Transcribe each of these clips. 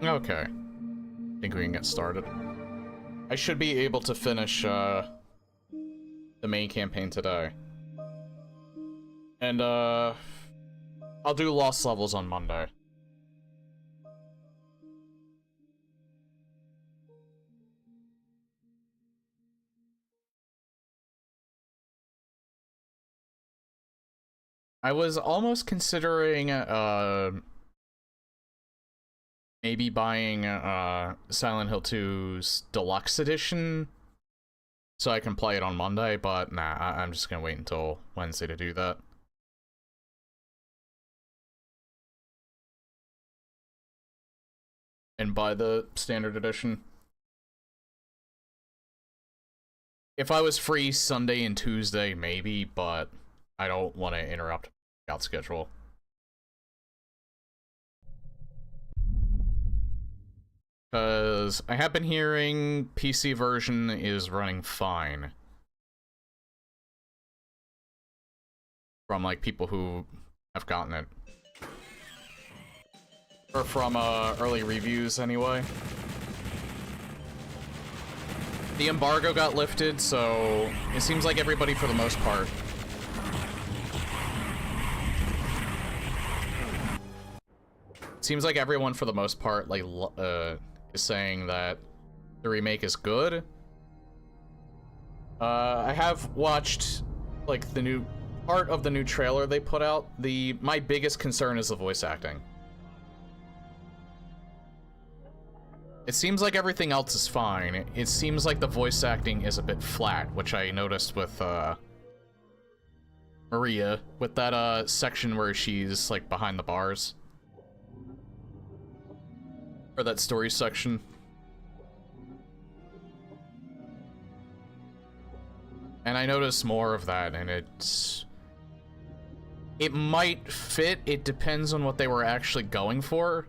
Okay. I think we can get started. I should be able to finish, the main campaign today. And, I'll do Lost Levels on Monday. I was almost considering, maybe buying Silent Hill 2's Deluxe Edition so I can play it on Monday, but nah, I'm just gonna wait until Wednesday to do that. And buy the Standard Edition. If I was free Sunday and Tuesday, maybe, but I don't want to interrupt my out schedule. Because I have been hearing PC version is running fine. From, like, people who have gotten it. Or from, early reviews, anyway. The embargo got lifted, so it seems like everybody, for the most part, seems like everyone, for the most part, like, is saying that the remake is good. I have watched, like, the new part of the new trailer they put out. My biggest concern is the voice acting. It seems like everything else is fine. It seems like the voice acting is a bit flat, which I noticed with, Maria, with that, section where she's, like, behind the bars. Or that story section. And I noticed more of that, and it might fit. It depends on what they were actually going for.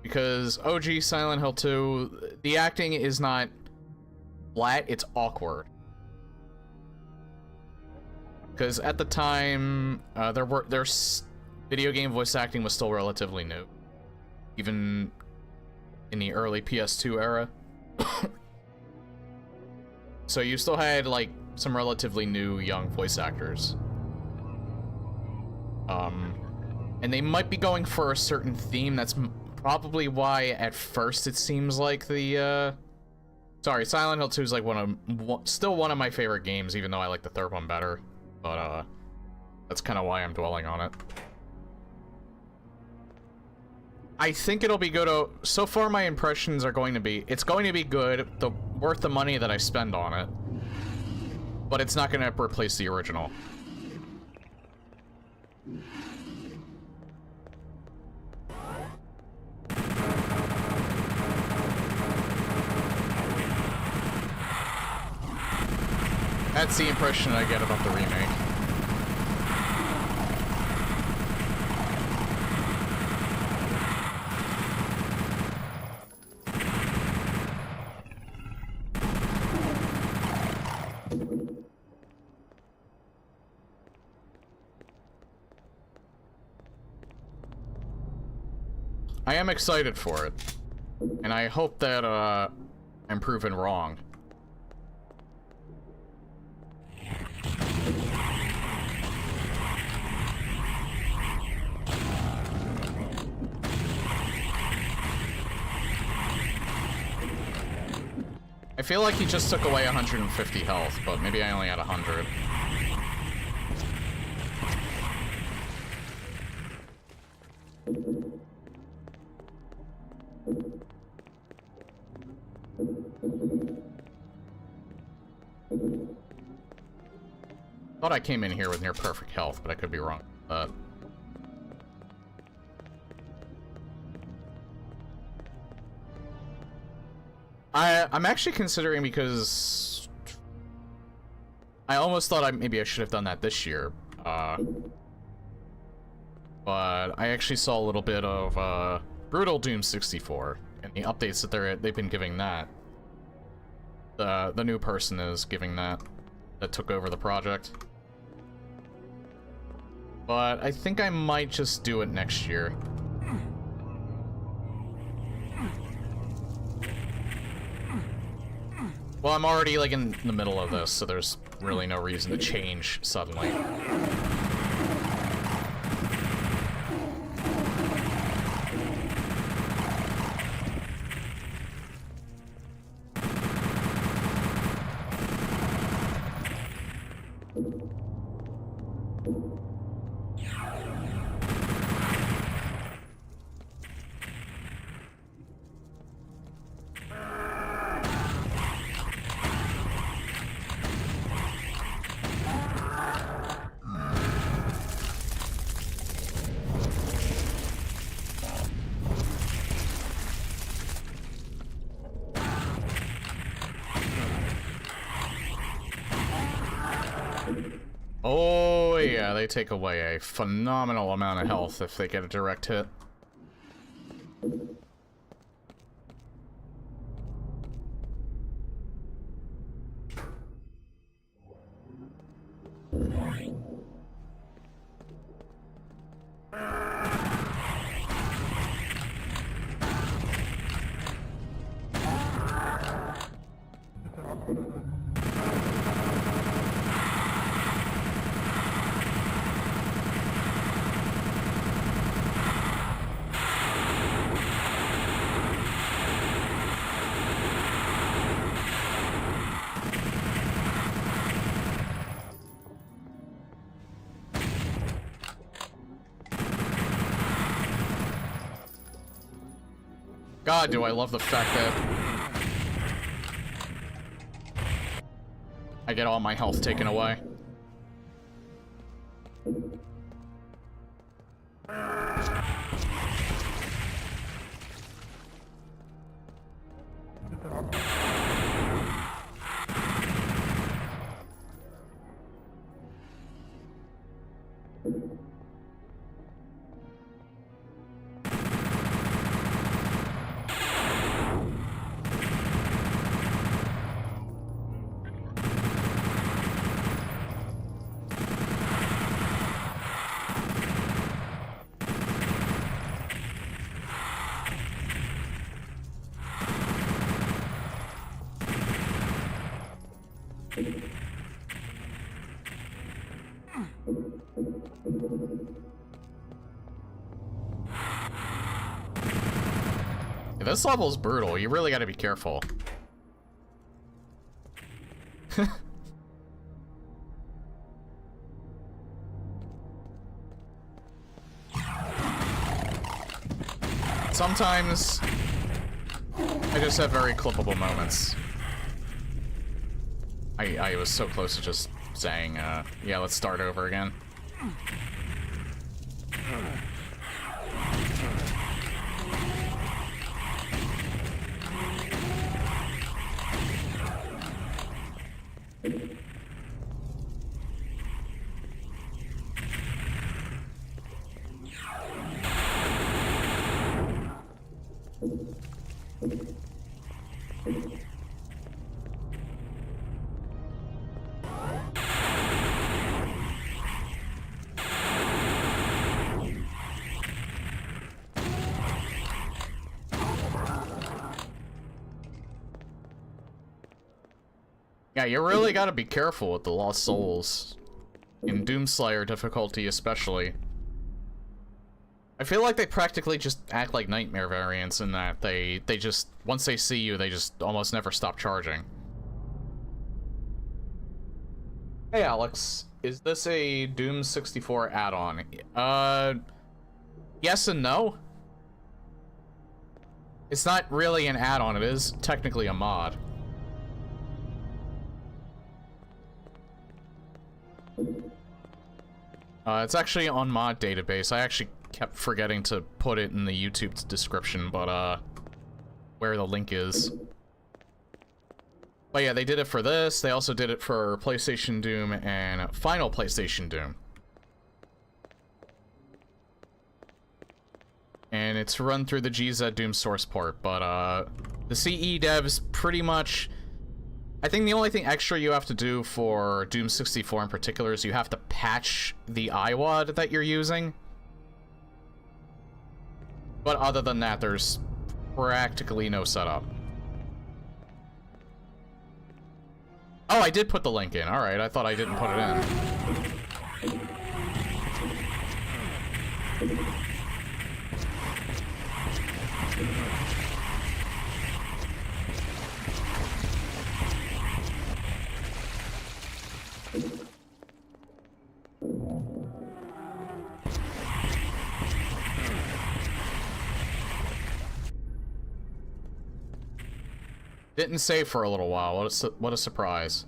Because OG Silent Hill 2, the acting is not flat, it's awkward. Because at the time, there's video game voice acting was still relatively new. Even in the early PS2 era. So you still had, like, some relatively new young voice actors. And they might be going for a certain theme. That's probably why at first it seems like the, sorry, Silent Hill 2 is like still one of my favorite games, even though I like the third one better. But, that's kind of why I'm dwelling on it. I think it'll be good. So far, my impressions are going to be, it's going to be good, worth the money that I spend on it. But it's not going to replace the original. That's the impression I get about the remake. I am excited for it. And I hope that, I'm proven wrong. I feel like he just took away 150 health, but maybe I only had 100. Thought I came in here with near perfect health, but I could be wrong. I'm actually considering, because I almost thought maybe I should have done that this year. But I actually saw a little bit of Brutal Doom 64 and the updates that they've been giving that. The new person is giving that took over the project. But I think I might just do it next year. Well, I'm already, like, in the middle of this, so there's really no reason to change suddenly. Oh, yeah, they take away a phenomenal amount of health if they get a direct hit. God, do I love the fact that I get all my health taken away. Yeah, this level's brutal. You really gotta be careful. Sometimes I just have very clippable moments. I was so close to just saying, yeah, let's start over again. Yeah, you really gotta be careful with the Lost Souls. In Doomslayer difficulty, especially. I feel like they practically just act like nightmare variants in that they just, once they see you, they just almost never stop charging. Hey Alex, is this a Doom 64 add-on? Yes and no. It's not really an add-on, it is technically a mod. It's actually on mod database. I actually kept forgetting to put it in the YouTube description, but, where the link is. But yeah, they did it for this. They also did it for PlayStation Doom and Final PlayStation Doom. And it's run through the GZ Doom source port, but, the CE devs pretty much... I think the only thing extra you have to do for Doom 64 in particular is you have to patch the IWAD that you're using. But other than that, there's practically no setup. Oh, I did put the link in. Alright, I thought I didn't put it in. Didn't save for a little while. What a surprise.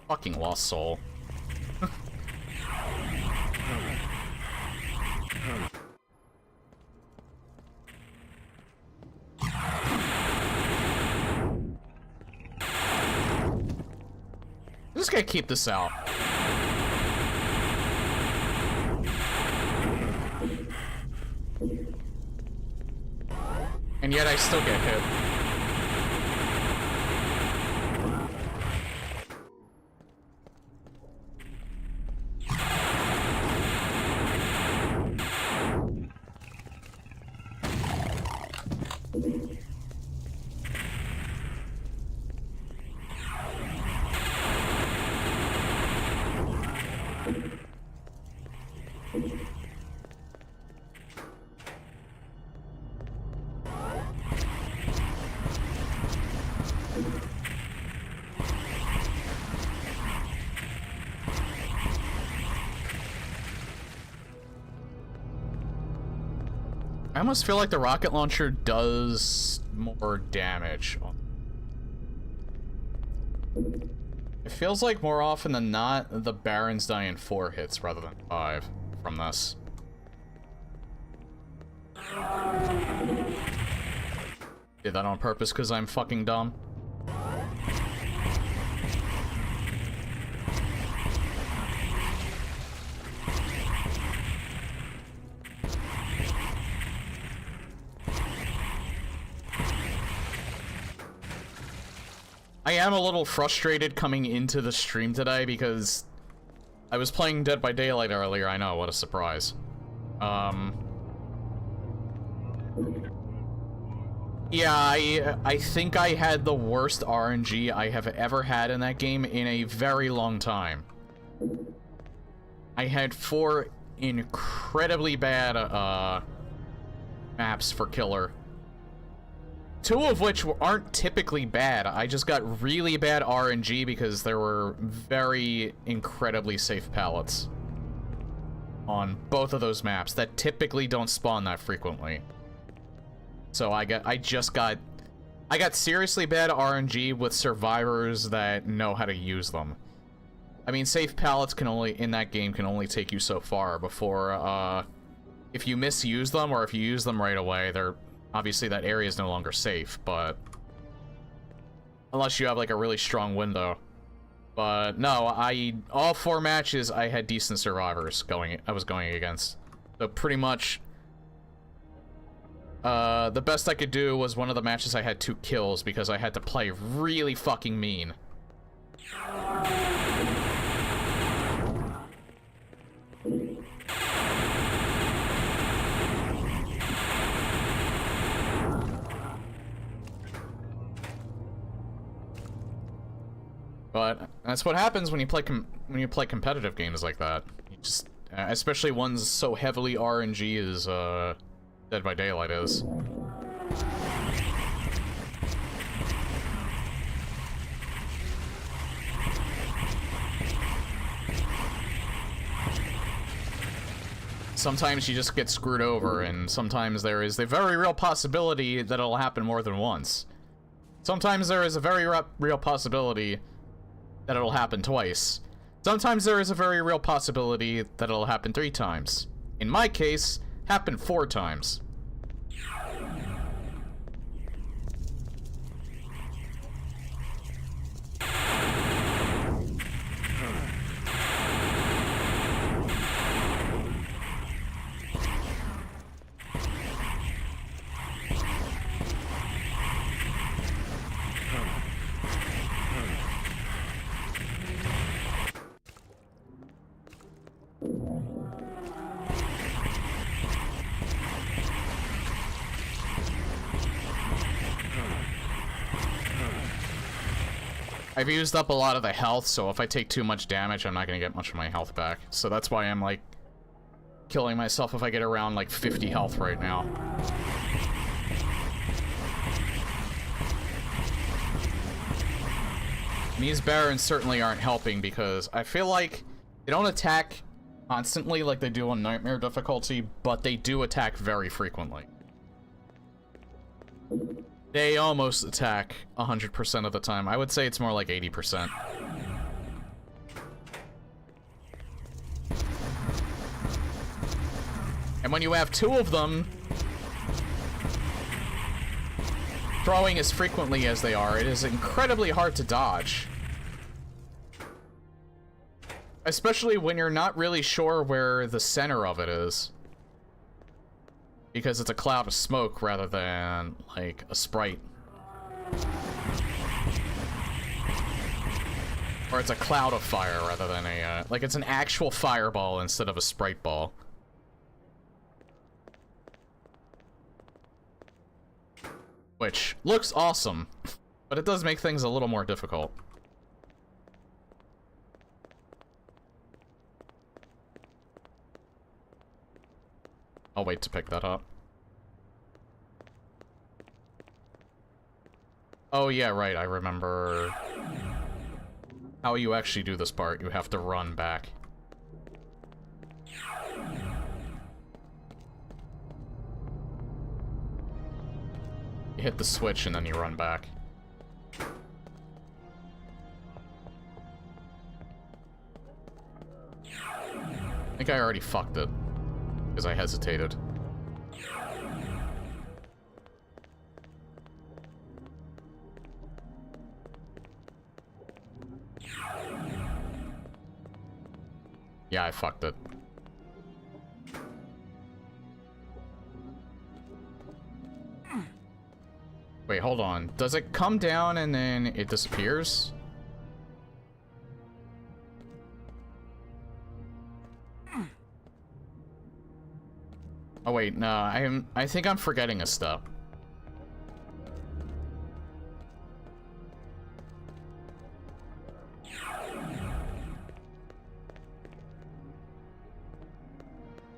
Fucking Lost Soul. I'm just gonna keep this out. And yet I still get hit. I almost feel like the rocket launcher does more damage. It feels like more often than not, the Barons die in 4 hits rather than 5 from this. Did that on purpose because I'm fucking dumb. I am a little frustrated coming into the stream today because I was playing Dead by Daylight earlier. I know, what a surprise. Yeah, I think I had the worst RNG I have ever had in that game in a very long time. I had 4 incredibly bad, maps for Killer. 2 of which aren't typically bad. I just got really bad RNG because there were very incredibly safe pallets on both of those maps that typically don't spawn that frequently. So I got seriously bad RNG with survivors that know how to use them. I mean, safe pallets can only, in that game, can only take you so far before, if you misuse them or if you use them right away, they're obviously, that area is no longer safe, but... Unless you have, like, a really strong window. But, no, all 4 matches, I had decent survivors I was going against. So, pretty much... the best I could do was one of the matches I had 2 kills, because I had to play really fucking mean. But that's what happens when you play competitive games like that. You just, especially ones so heavily RNG as Dead by Daylight is. Sometimes you just get screwed over, and sometimes there is the very real possibility that it'll happen more than once. Sometimes there is a very real possibility that it'll happen twice. Sometimes there is a very real possibility that it'll happen 3 times. In my case, happened 4 times. I've used up a lot of the health, so if I take too much damage, I'm not gonna get much of my health back. So that's why I'm, like, killing myself if I get around, like, 50 health right now. And these Barons certainly aren't helping, because I feel like they don't attack constantly like they do on Nightmare difficulty, but they do attack very frequently. They almost attack 100% of the time. I would say it's more like 80%. And when you have 2 of them throwing as frequently as they are, it is incredibly hard to dodge. Especially when you're not really sure where the center of it is. Because it's a cloud of smoke rather than, like, a sprite. Or it's a cloud of fire rather than a, like, it's an actual fireball instead of a sprite ball. Which looks awesome, but it does make things a little more difficult. I'll wait to pick that up. Oh yeah, right, I remember how you actually do this part. You have to run back. You hit the switch and then you run back. I think I already fucked it, because I hesitated. Yeah, I fucked it. Wait, hold on. Does it come down and then it disappears? Oh wait, no, I think I'm forgetting a step.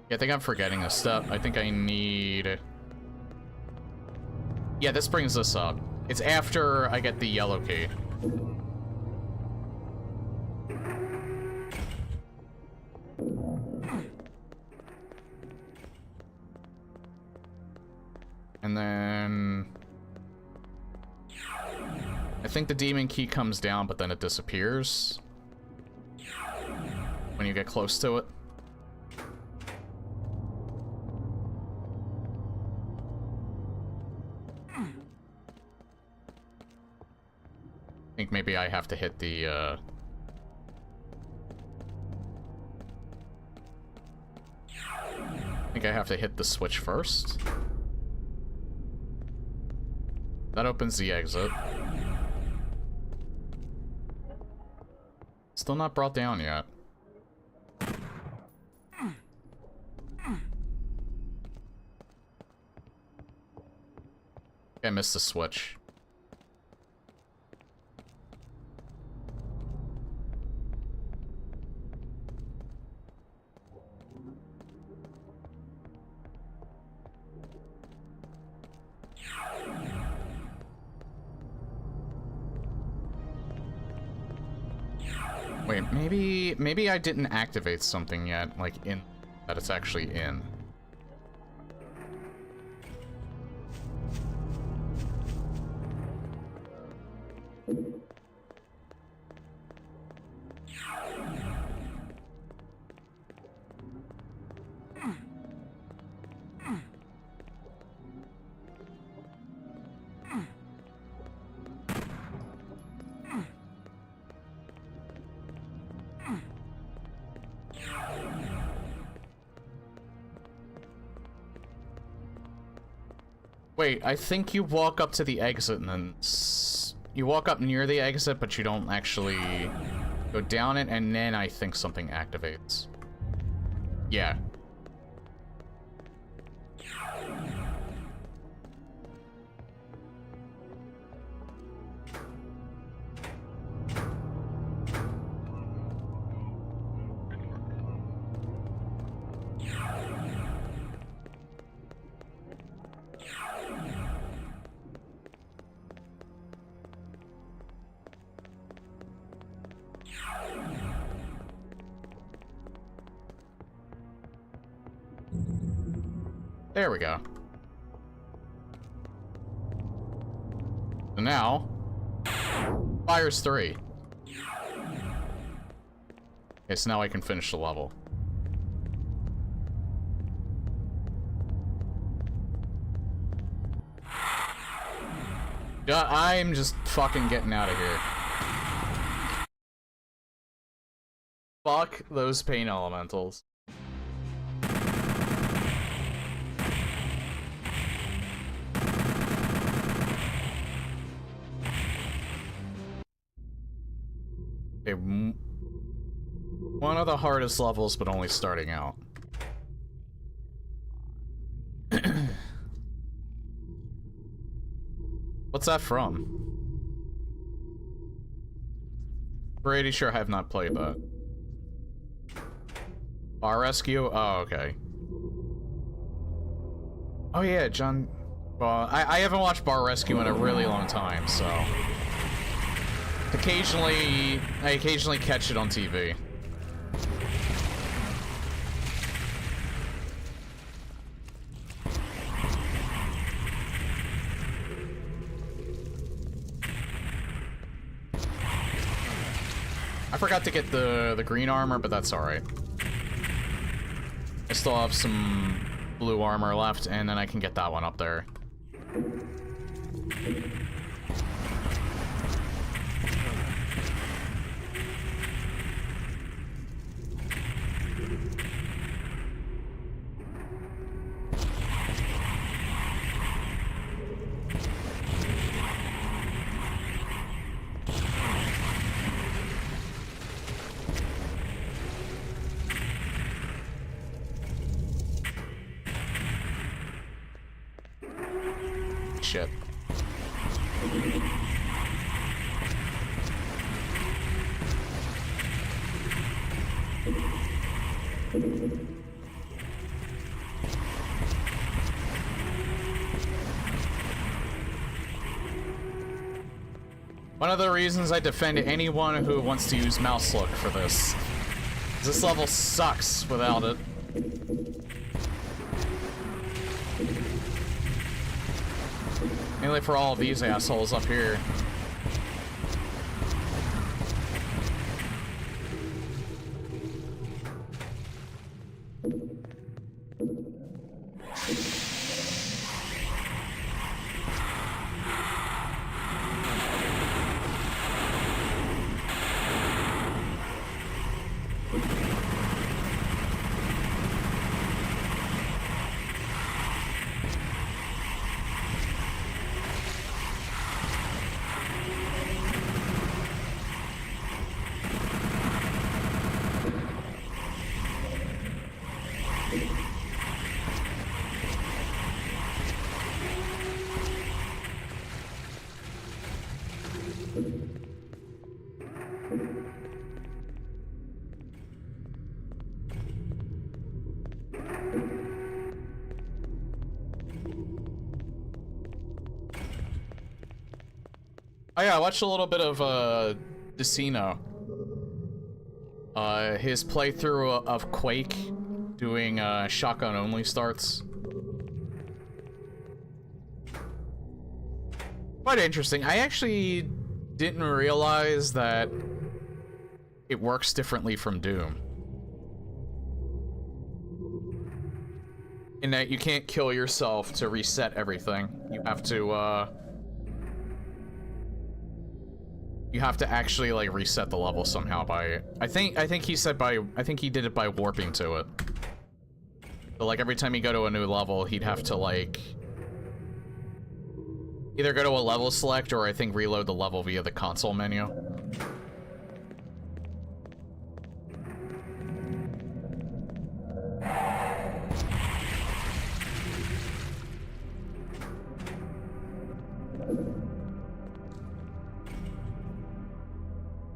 Yeah, I think I'm forgetting a step. I think I need... Yeah, this brings this up. It's after I get the yellow key. And then... I think the demon key comes down, but then it disappears when you get close to it. I think maybe I have to hit the, I think I have to hit the switch first. That opens the exit. Still not brought down yet. I missed the switch. Wait, maybe I didn't activate something yet, like in that it's actually in. Wait, I think you walk up to the exit and then you walk up near the exit, but you don't actually go down it, and then I think something activates. Yeah. There we go. So now, Fire's 3. Okay, so now I can finish the level. I'm just fucking getting out of here. Fuck those pain elementals. Okay, one of the hardest levels, but only starting out. What's that from? Pretty sure I have not played that. Bar Rescue? Oh, okay. Oh yeah, John... Well, I haven't watched Bar Rescue in a really long time, so... I occasionally catch it on TV. I forgot to get the green armor, but that's alright. I still have some blue armor left, and then I can get that one up there. Shit. One of the reasons I defend anyone who wants to use mouse look for this. This level sucks without it. Mainly for all of these assholes up here. Oh yeah, I watched a little bit of Decino. His playthrough of Quake, doing shotgun only starts. Quite interesting. I actually didn't realize that it works differently from Doom. In that you can't kill yourself to reset everything. You have to actually like reset the level somehow by I think he said by I think he did it by warping to it. So like every time you go to a new level, he'd have to like either go to a level select or I think reload the level via the console menu.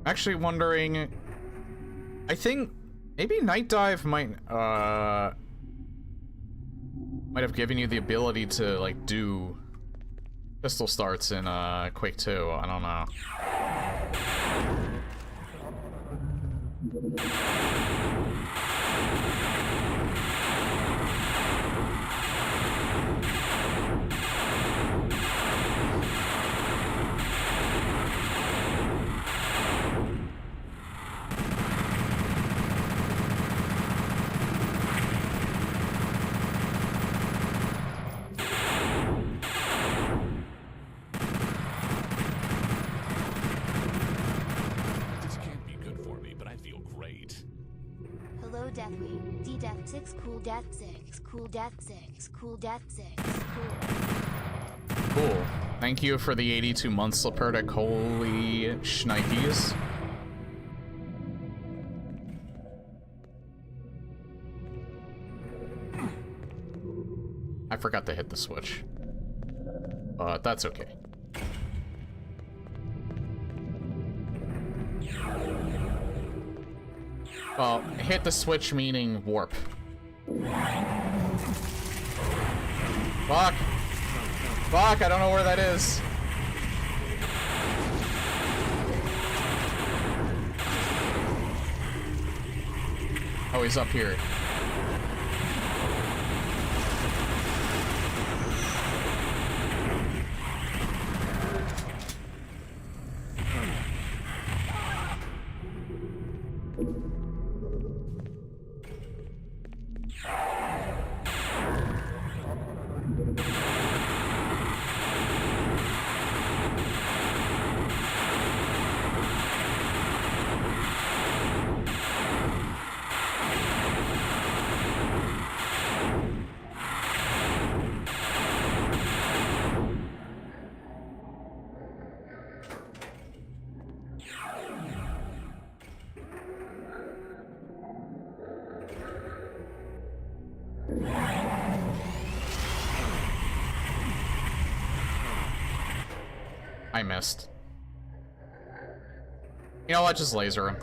Actually wondering, I think maybe Night Dive might have given you the ability to like do pistol starts in Quake 2. I don't know. Cool death 6, cool death 6, cool death 6, cool. Thank you for the 82 months, Lepertic. Holy shnikes. I forgot to hit the switch. But that's okay. Well, hit the switch meaning warp. Fuck! Fuck, I don't know where that is. Oh, he's up here. I missed. You know what? Just laser him.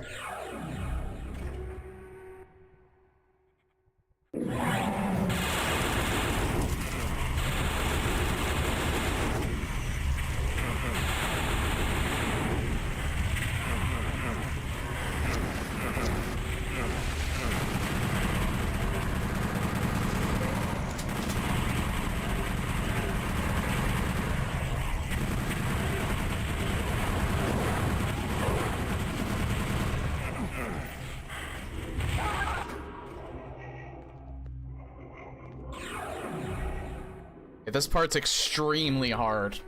This part's extremely hard.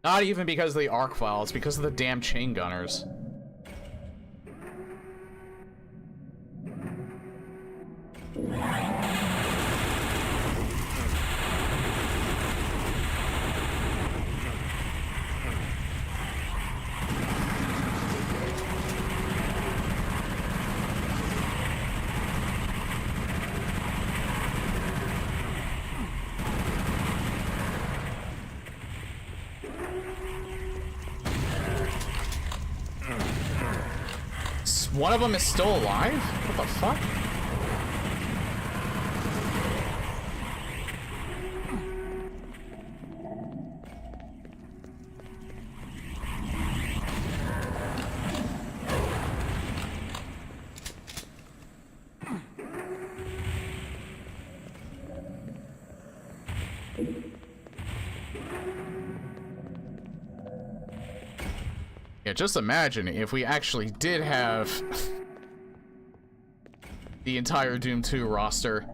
Not even because of the arc file, it's because of the damn chain gunners. One of them is still alive? What the fuck? Yeah, just imagine if we actually did have the entire Doom 2 roster.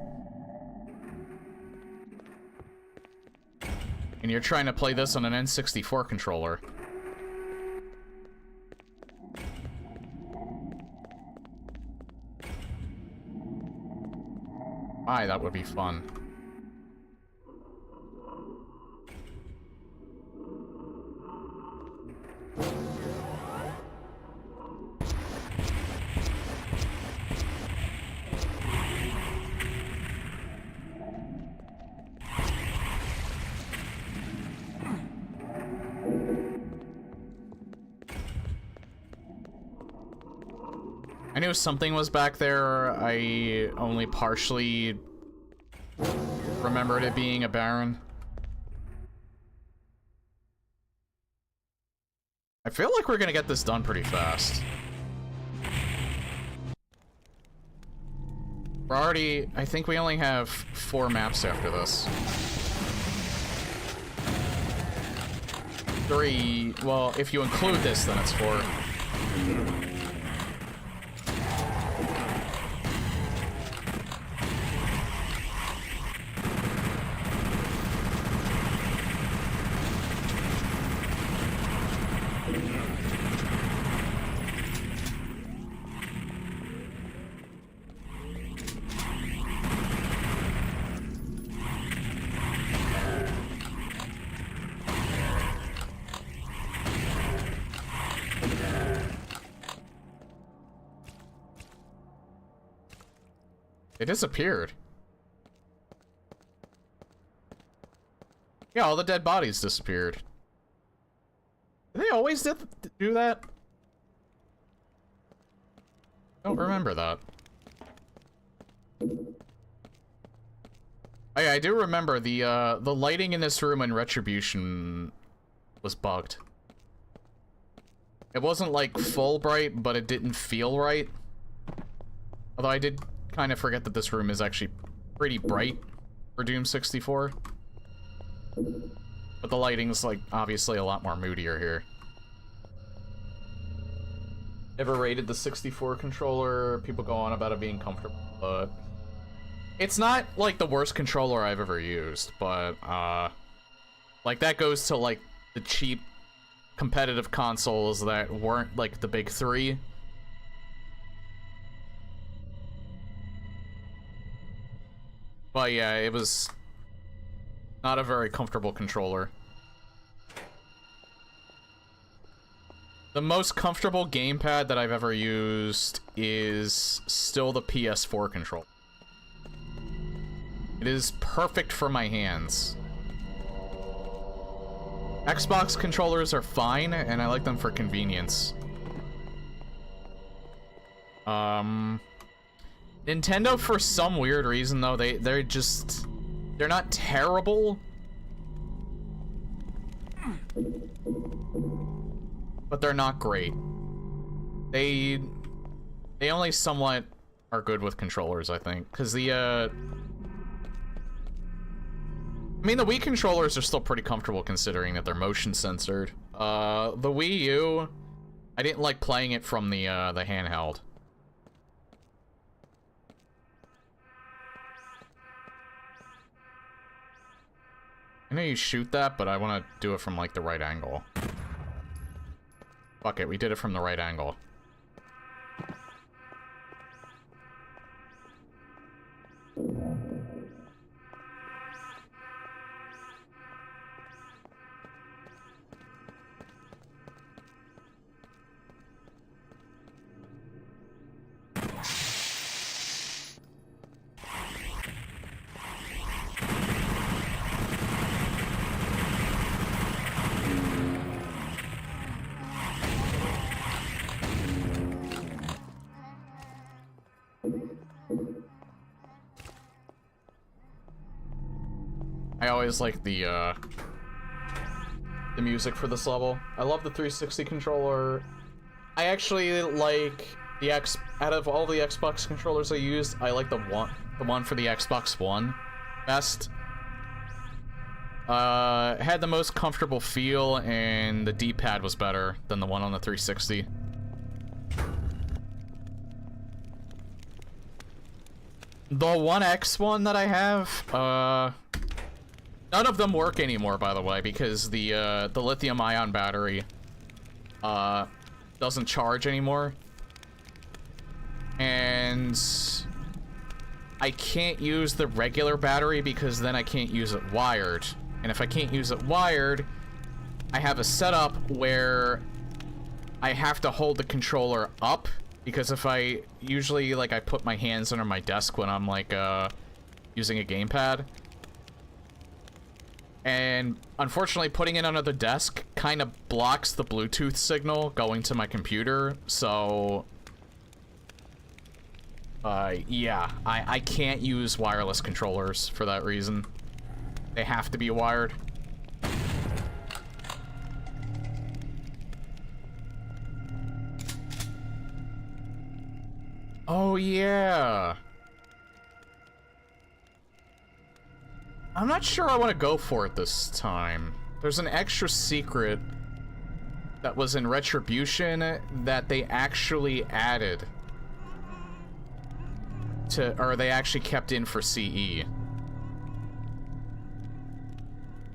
And you're trying to play this on an N64 controller. Aye, that would be fun. I knew something was back there. I only partially remembered it being a Baron. I feel like we're gonna get this done pretty fast. We're already... I think we only have 4 maps after this. 3... Well, if you include this, then it's 4. They disappeared. Yeah, all the dead bodies disappeared. Did they always do that? I don't remember that. Oh, yeah, I do remember the lighting in this room in Retribution was bugged. It wasn't like full bright, but it didn't feel right. Although I did kind of forget that this room is actually pretty bright for Doom 64. But the lighting's, like, obviously a lot more moodier here. Ever rated the 64 controller? People go on about it being comfortable, but... It's not, like, the worst controller I've ever used, but, like, that goes to, like, the cheap competitive consoles that weren't, like, the big 3. But yeah, it was not a very comfortable controller. The most comfortable gamepad that I've ever used is still the PS4 controller. It is perfect for my hands. Xbox controllers are fine, and I like them for convenience. Nintendo, for some weird reason, though, they're not terrible. But they're not great. They only somewhat are good with controllers, I think. Because the, I mean, the Wii controllers are still pretty comfortable considering that they're motion censored. The Wii U, I didn't like playing it from the handheld. I know you shoot that, but I want to do it from, like, the right angle. Fuck it, we did it from the right angle. I always like the music for this level. I love the 360 controller. I actually like the out of all the Xbox controllers I used, I like the one for the Xbox One best. Had the most comfortable feel, and the D-pad was better than the one on the 360. The One X one that I have, none of them work anymore, by the way, because the lithium-ion battery, doesn't charge anymore. And I can't use the regular battery because then I can't use it wired. And if I can't use it wired, I have a setup where I have to hold the controller up, because if I usually, like, I put my hands under my desk when I'm, like, using a gamepad. And unfortunately, putting it under the desk kind of blocks the Bluetooth signal going to my computer, so yeah, I can't use wireless controllers for that reason. They have to be wired. Oh, yeah. I'm not sure I want to go for it this time. There's an extra secret that was in Retribution that they actually added to, or they actually kept in for CE.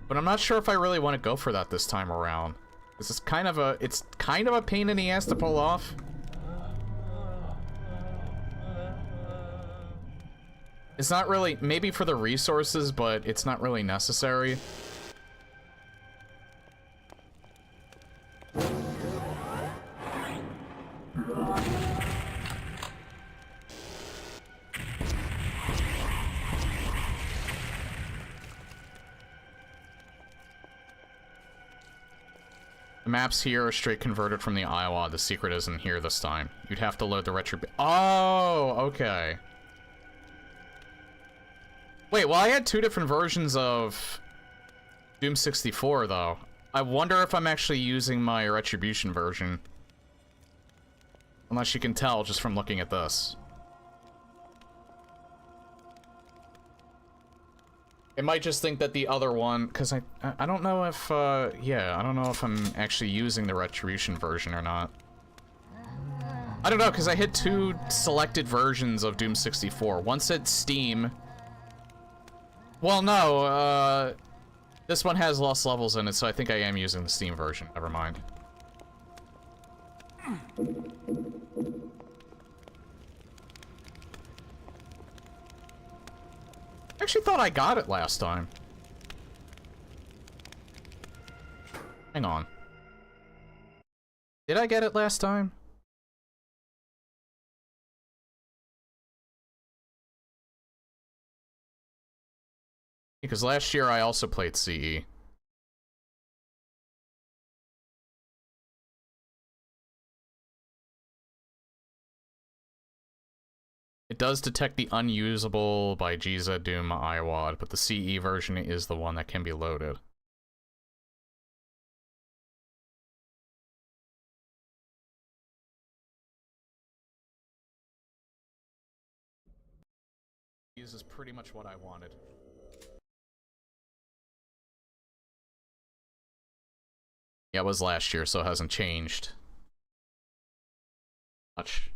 But I'm not sure if I really want to go for that this time around. This is kind of it's kind of a pain in the ass to pull off. It's not really, maybe for the resources, but it's not really necessary. The maps here are straight converted from the Iowa. The secret isn't here this time. You'd have to load the Oh, okay. Wait, well, I had two different versions of Doom 64, though. I wonder if I'm actually using my Retribution version. Unless you can tell just from looking at this. It might just think that the other one, because I don't know if, yeah, I don't know if I'm actually using the Retribution version or not. I don't know, because I hit two selected versions of Doom 64. One said Steam. Well, no, this one has lost levels in it, so I think I am using the Steam version. Never mind. I actually thought I got it last time. Hang on. Did I get it last time? Because last year I also played CE. It does detect the unusable by Giza Doom IWAD, but the CE version is the one that can be loaded. This is pretty much what I wanted. Yeah, it was last year, so it hasn't changed much.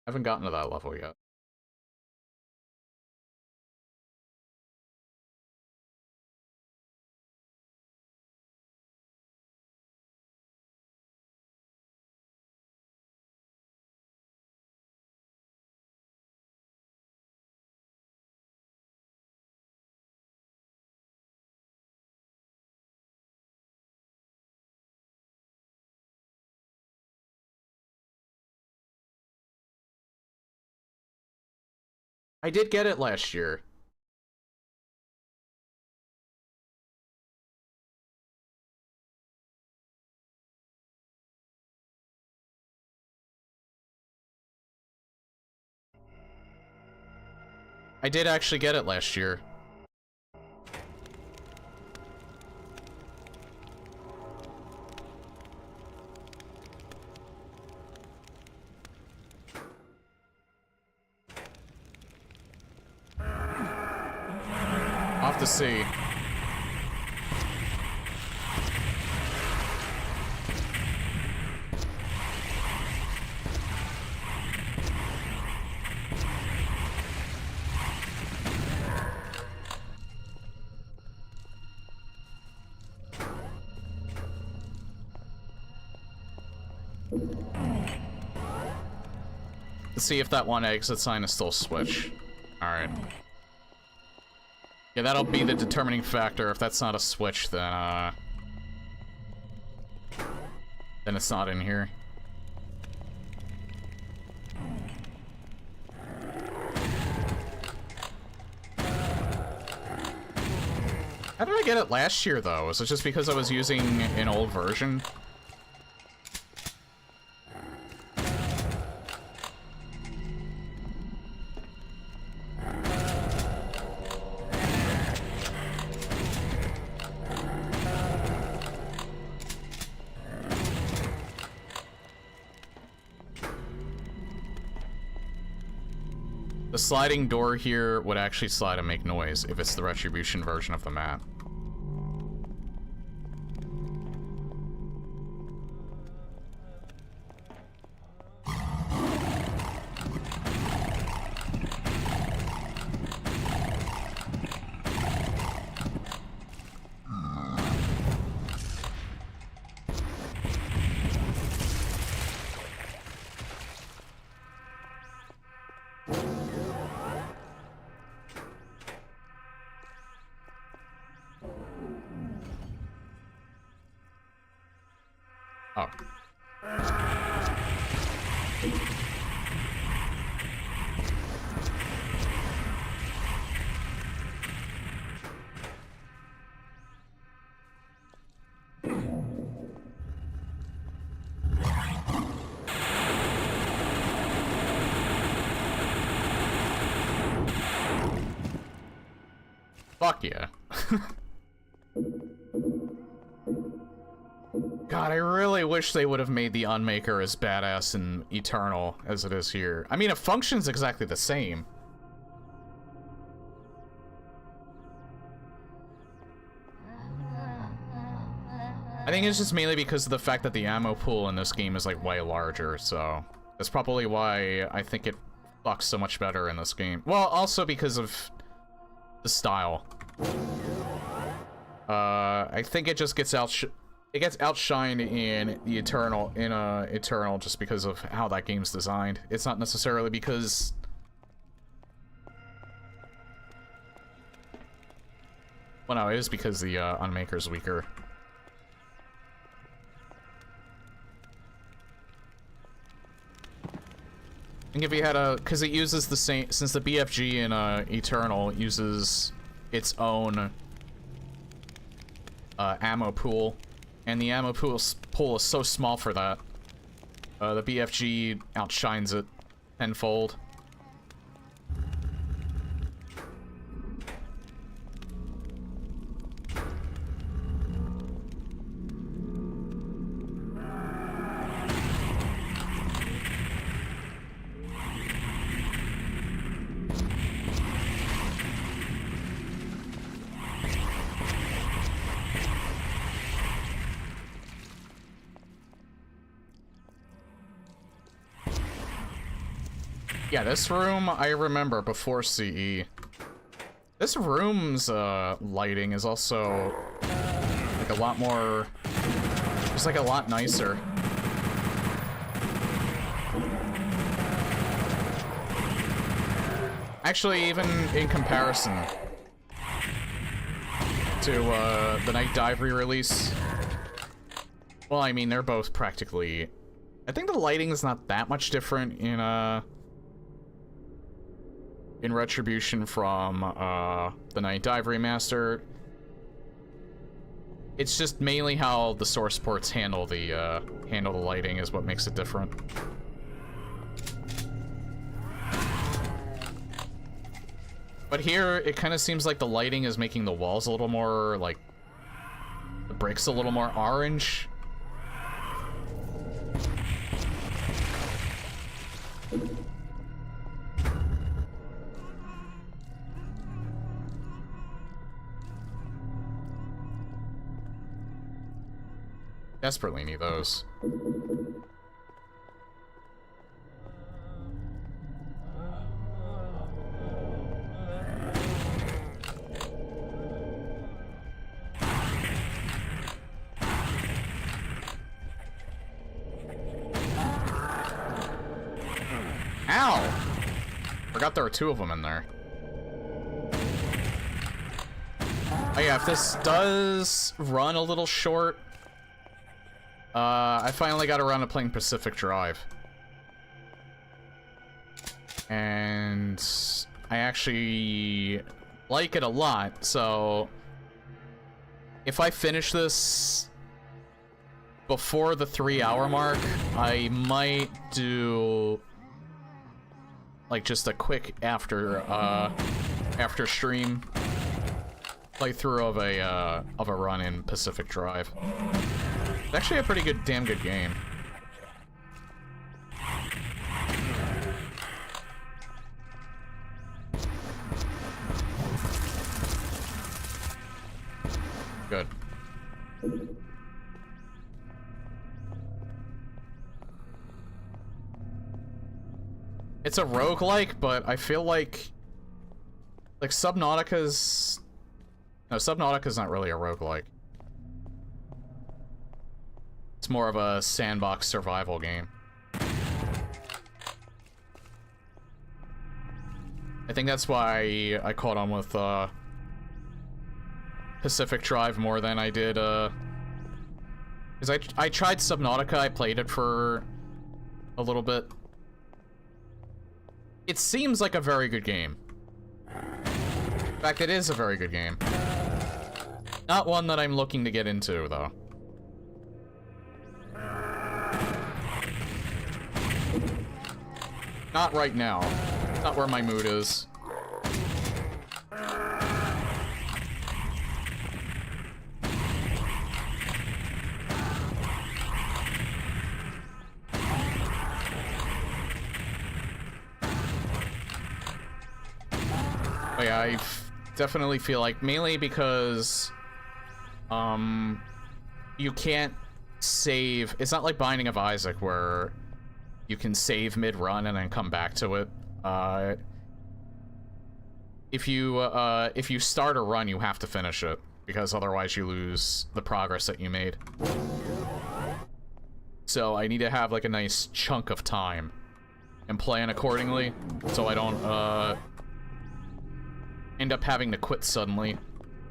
I haven't gotten to that level yet. I did get it last year. I did actually get it last year. have to see. Let's see if that one exit sign is still switch. Alright. Yeah, that'll be the determining factor. If that's not a switch, then it's not in here. How did I get it last year, though? Was it just because I was using an old version? The sliding door here would actually slide and make noise if it's the Retribution version of the map. Oh. Fuck yeah. God, I really wish they would have made the Unmaker as badass in Eternal as it is here. I mean, it functions exactly the same. I think it's just mainly because of the fact that the ammo pool in this game is, like, way larger, so... That's probably why I think it fucks so much better in this game. Well, also because of the style. I think it just gets outshined in the Eternal, Eternal just because of how that game's designed. It's not necessarily because... Well, no, it is because the Unmaker's weaker. I think if you had a... Because it uses the same... Since the BFG in Eternal uses its own ammo pool, and the ammo pool is so small for that, the BFG outshines it tenfold. Yeah, this room, I remember before CE. This room's lighting is also like a lot more, just like a lot nicer. Actually, even in comparison to the Night Dive re-release. Well, I mean, they're both practically... I think the lighting is not that much different in Retribution from the Night Dive remaster. It's just mainly how the source ports handle the lighting is what makes it different. But here, it kind of seems like the lighting is making the walls a little more, like, the bricks a little more orange. Desperately need those. Ow! Forgot there were two of them in there. Oh yeah, if this does run a little short, I finally got around to playing Pacific Drive. And I actually like it a lot, so if I finish this before the 3-hour mark, I might do like just a quick after stream playthrough of a run in Pacific Drive. It's actually a pretty good, damn good game. Good. It's a roguelike, but I feel like Subnautica's... No, Subnautica's not really a roguelike. It's more of a sandbox survival game. I think that's why I caught on with Pacific Drive more than I did, because I tried Subnautica, I played it for a little bit. It seems like a very good game. In fact, it is a very good game. Not one that I'm looking to get into, though. Not right now. Not where my mood is. But yeah, I definitely feel like, mainly because, you can't save. It's not like Binding of Isaac where you can save mid-run and then come back to it. If you start a run, you have to finish it, because otherwise you lose the progress that you made. So I need to have like a nice chunk of time and plan accordingly, so I don't end up having to quit suddenly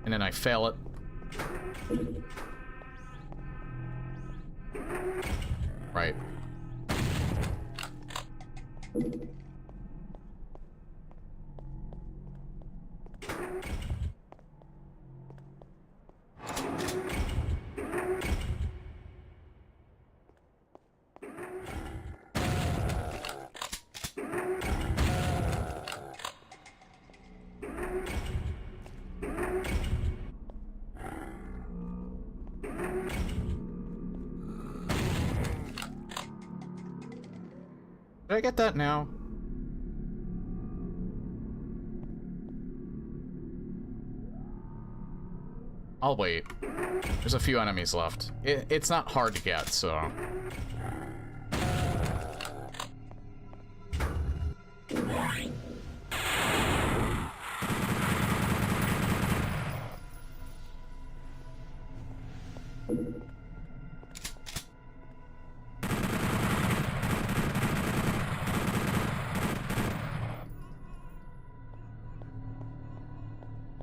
and then I fail it. Right. Did I get that now? I'll wait. There's a few enemies left. It's not hard to get, so...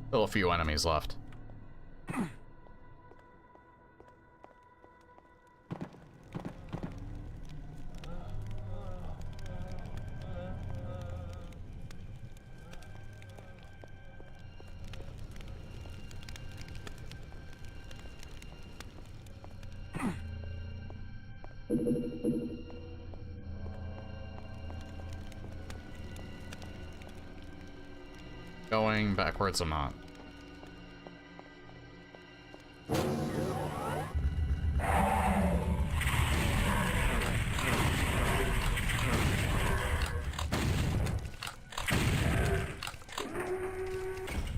Still a few enemies left. Going backwards, I'm not.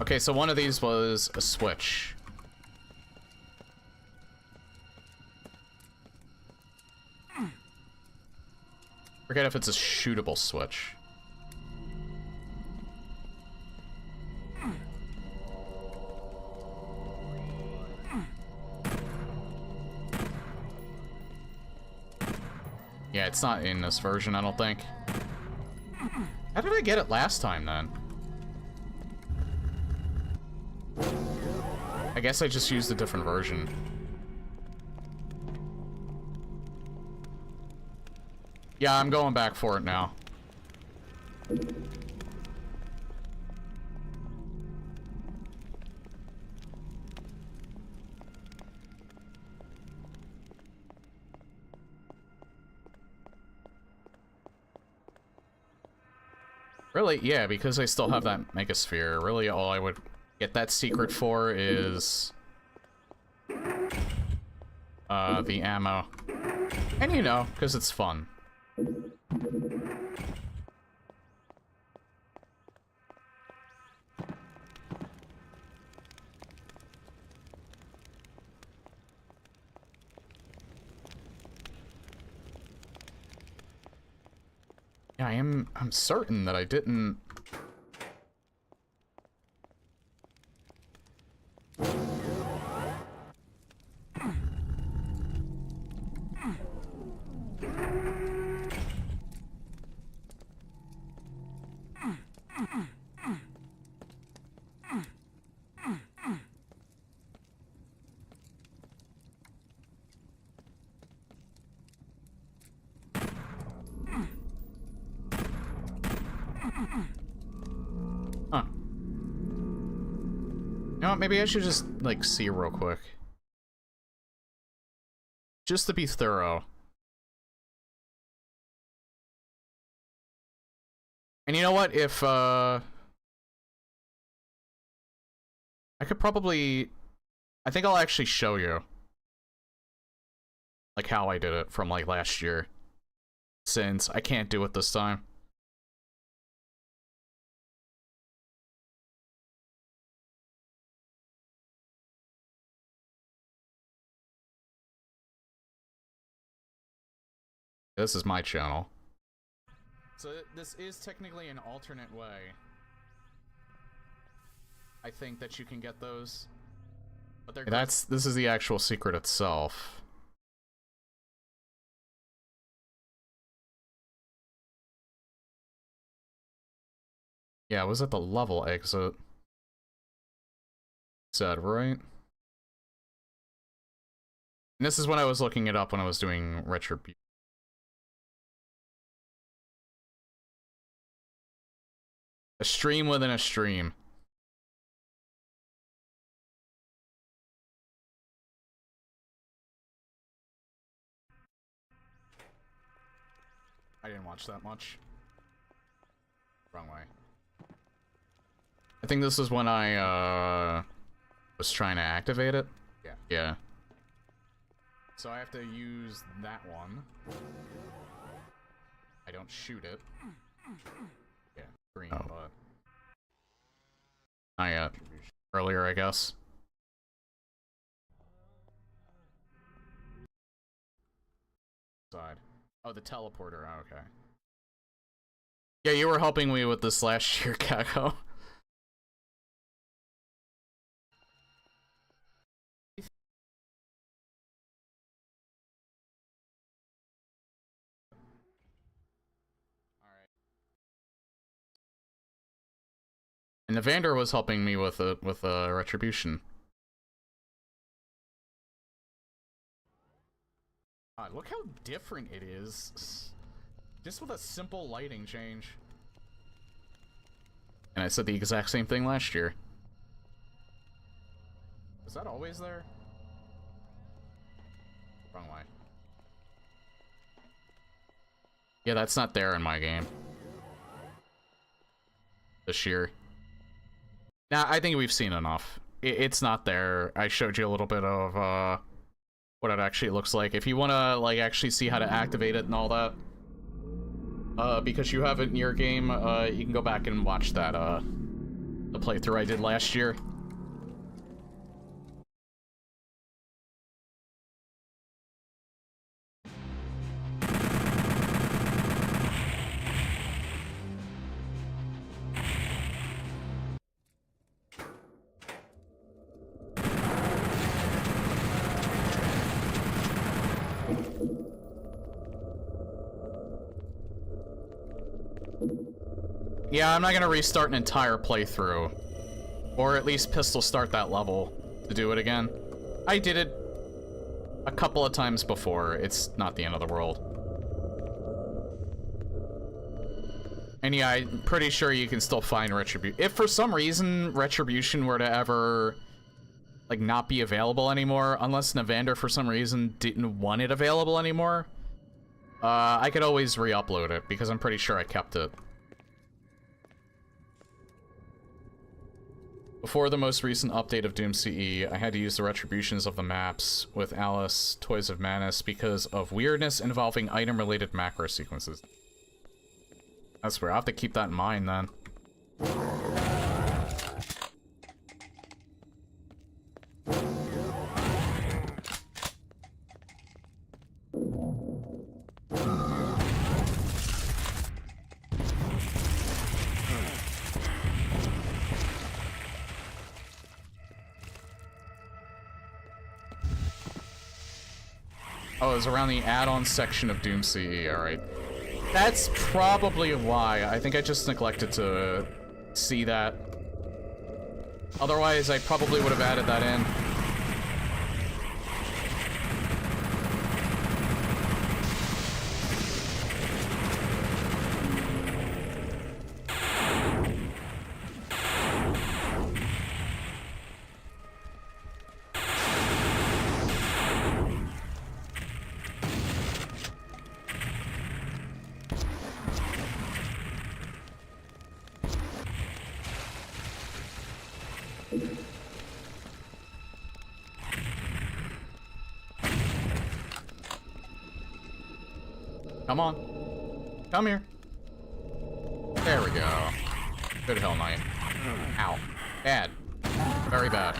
Okay, so one of these was a switch. Forget if it's a shootable switch. Yeah, it's not in this version, I don't think. How did I get it last time, then? I guess I just used a different version. Yeah, I'm going back for it now. Really, yeah, because I still have that megasphere, really all I would get that secret for is the ammo. And you know, because it's fun. Yeah, I'm certain that I didn't. Huh. You know what, maybe I should just, like, see real quick. Just to be thorough. And you know what, if, I could probably... I think I'll actually show you. Like, how I did it from, like, last year. Since I can't do it this time. This is my channel. So this is technically an alternate way. I think that you can get those. But they're this is the actual secret itself. Yeah, it was at the level exit. Said, right? And this is when I was looking it up when I was doing Retribution. A stream within a stream. I didn't watch that much. Wrong way. I think this is when I, was trying to activate it. Yeah. Yeah. So I have to use that one. I don't shoot it. Yeah, green, but... Not yet. Earlier, I guess. Side. Oh, the teleporter, oh, okay. Yeah, you were helping me with this last year, Kako. And Evander was helping me with Retribution. God, look how different it is. Just with a simple lighting change. And I said the exact same thing last year. Was that always there? Wrong way. Yeah, that's not there in my game. This year. Nah, I think we've seen enough. It's not there. I showed you a little bit of, what it actually looks like. If you want to, like, actually see how to activate it and all that, because you have it in your game, you can go back and watch that, the playthrough I did last year. Yeah, I'm not gonna restart an entire playthrough. Or at least pistol start that level to do it again. I did it a couple of times before. It's not the end of the world. And yeah, I'm pretty sure you can still find Retribution. If for some reason Retribution were to ever, like, not be available anymore, unless Navander for some reason didn't want it available anymore, I could always re-upload it, because I'm pretty sure I kept it. Before the most recent update of Doom CE, I had to use the retributions of the maps with Alice Toys of Manus because of weirdness involving item-related macro sequences. That's weird. I'll have to keep that in mind, then. Oh, it was around the add-on section of Doom CE, alright. That's probably why. I think I just neglected to see that. Otherwise, I probably would have added that in. Come on. Come here. There we go. Good Hell Knight. Ow. Bad. Very bad.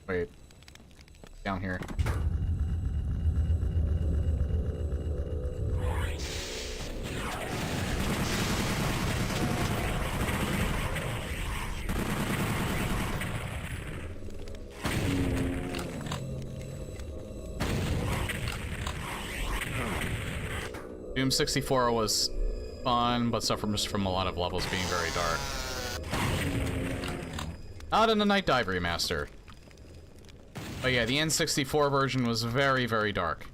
Wait. Down here. Doom 64 was fun, but suffers from a lot of levels being very dark. Not in the Night Dive remaster. But yeah, the N64 version was very, very dark.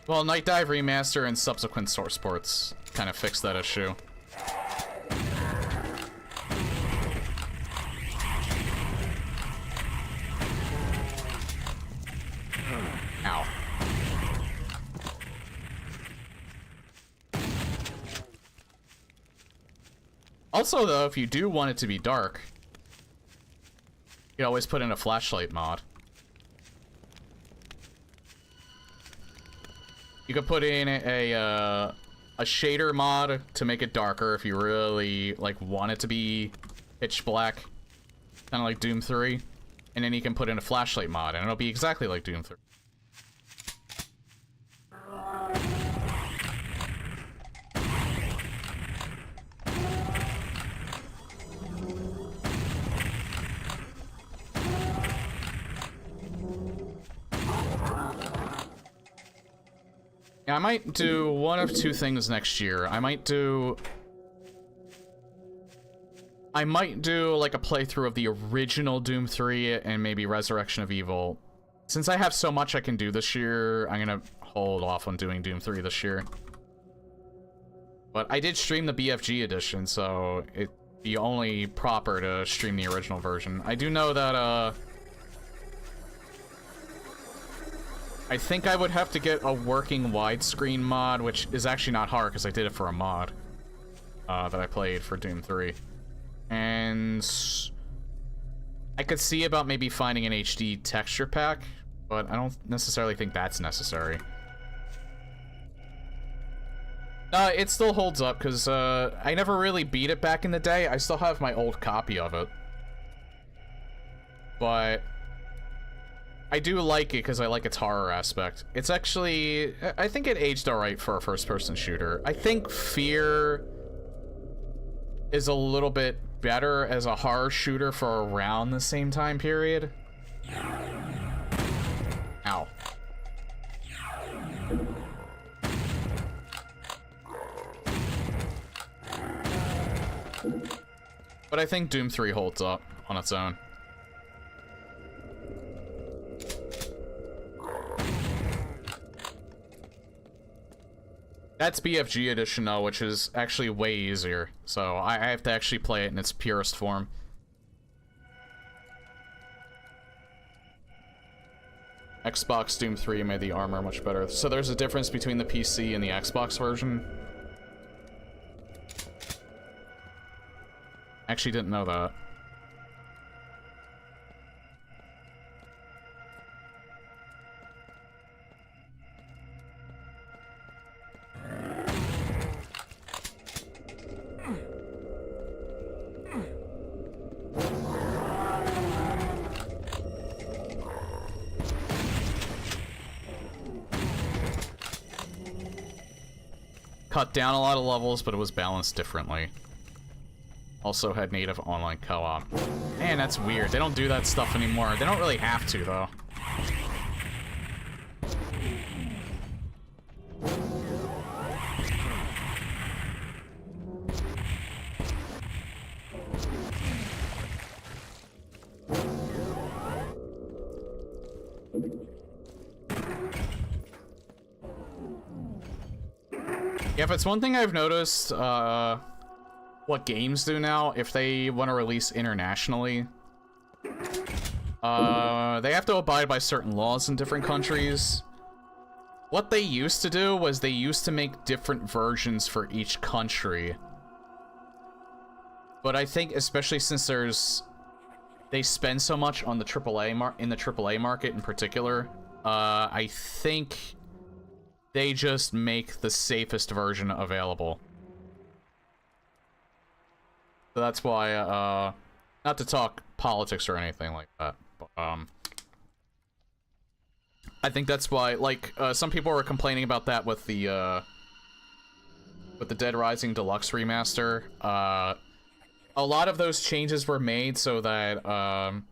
Well, Night Dive remaster and subsequent source ports kind of fixed that issue. Ow. Also, though, if you do want it to be dark, you can always put in a flashlight mod. You could put in a shader mod to make it darker if you really, like, want it to be pitch black. Kind of like Doom 3. And then you can put in a flashlight mod, and it'll be exactly like Doom 3. Yeah, I might do one of two things next year. I might do like a playthrough of the original Doom 3 and maybe Resurrection of Evil. Since I have so much I can do this year, I'm gonna hold off on doing Doom 3 this year. But I did stream the BFG edition, so it'd be only proper to stream the original version. I do know that, I think I would have to get a working widescreen mod, which is actually not hard because I did it for a mod that I played for Doom 3. And I could see about maybe finding an HD texture pack, but I don't necessarily think that's necessary. It still holds up, because, I never really beat it back in the day. I still have my old copy of it. But I do like it, because I like its horror aspect. It's actually... I think it aged alright for a first-person shooter. I think Fear is a little bit better as a horror shooter for around the same time period. Ow. But I think Doom 3 holds up on its own. That's BFG edition though, which is actually way easier. So I have to actually play it in its purest form. Xbox Doom 3 made the armor much better. So there's a difference between the PC and the Xbox version. Actually didn't know that. Cut down a lot of levels, but it was balanced differently. Also had native online co-op. Man, that's weird. They don't do that stuff anymore. They don't really have to, though. Yeah, if it's one thing I've noticed, what games do now, if they want to release internationally, they have to abide by certain laws in different countries. What they used to do was they used to make different versions for each country. But I think, especially since they spend so much on the AAA market in particular, I think they just make the safest version available. So that's why, not to talk politics or anything like that, but, I think that's why, like, some people were complaining about that with the Dead Rising Deluxe Remaster. A lot of those changes were made so that,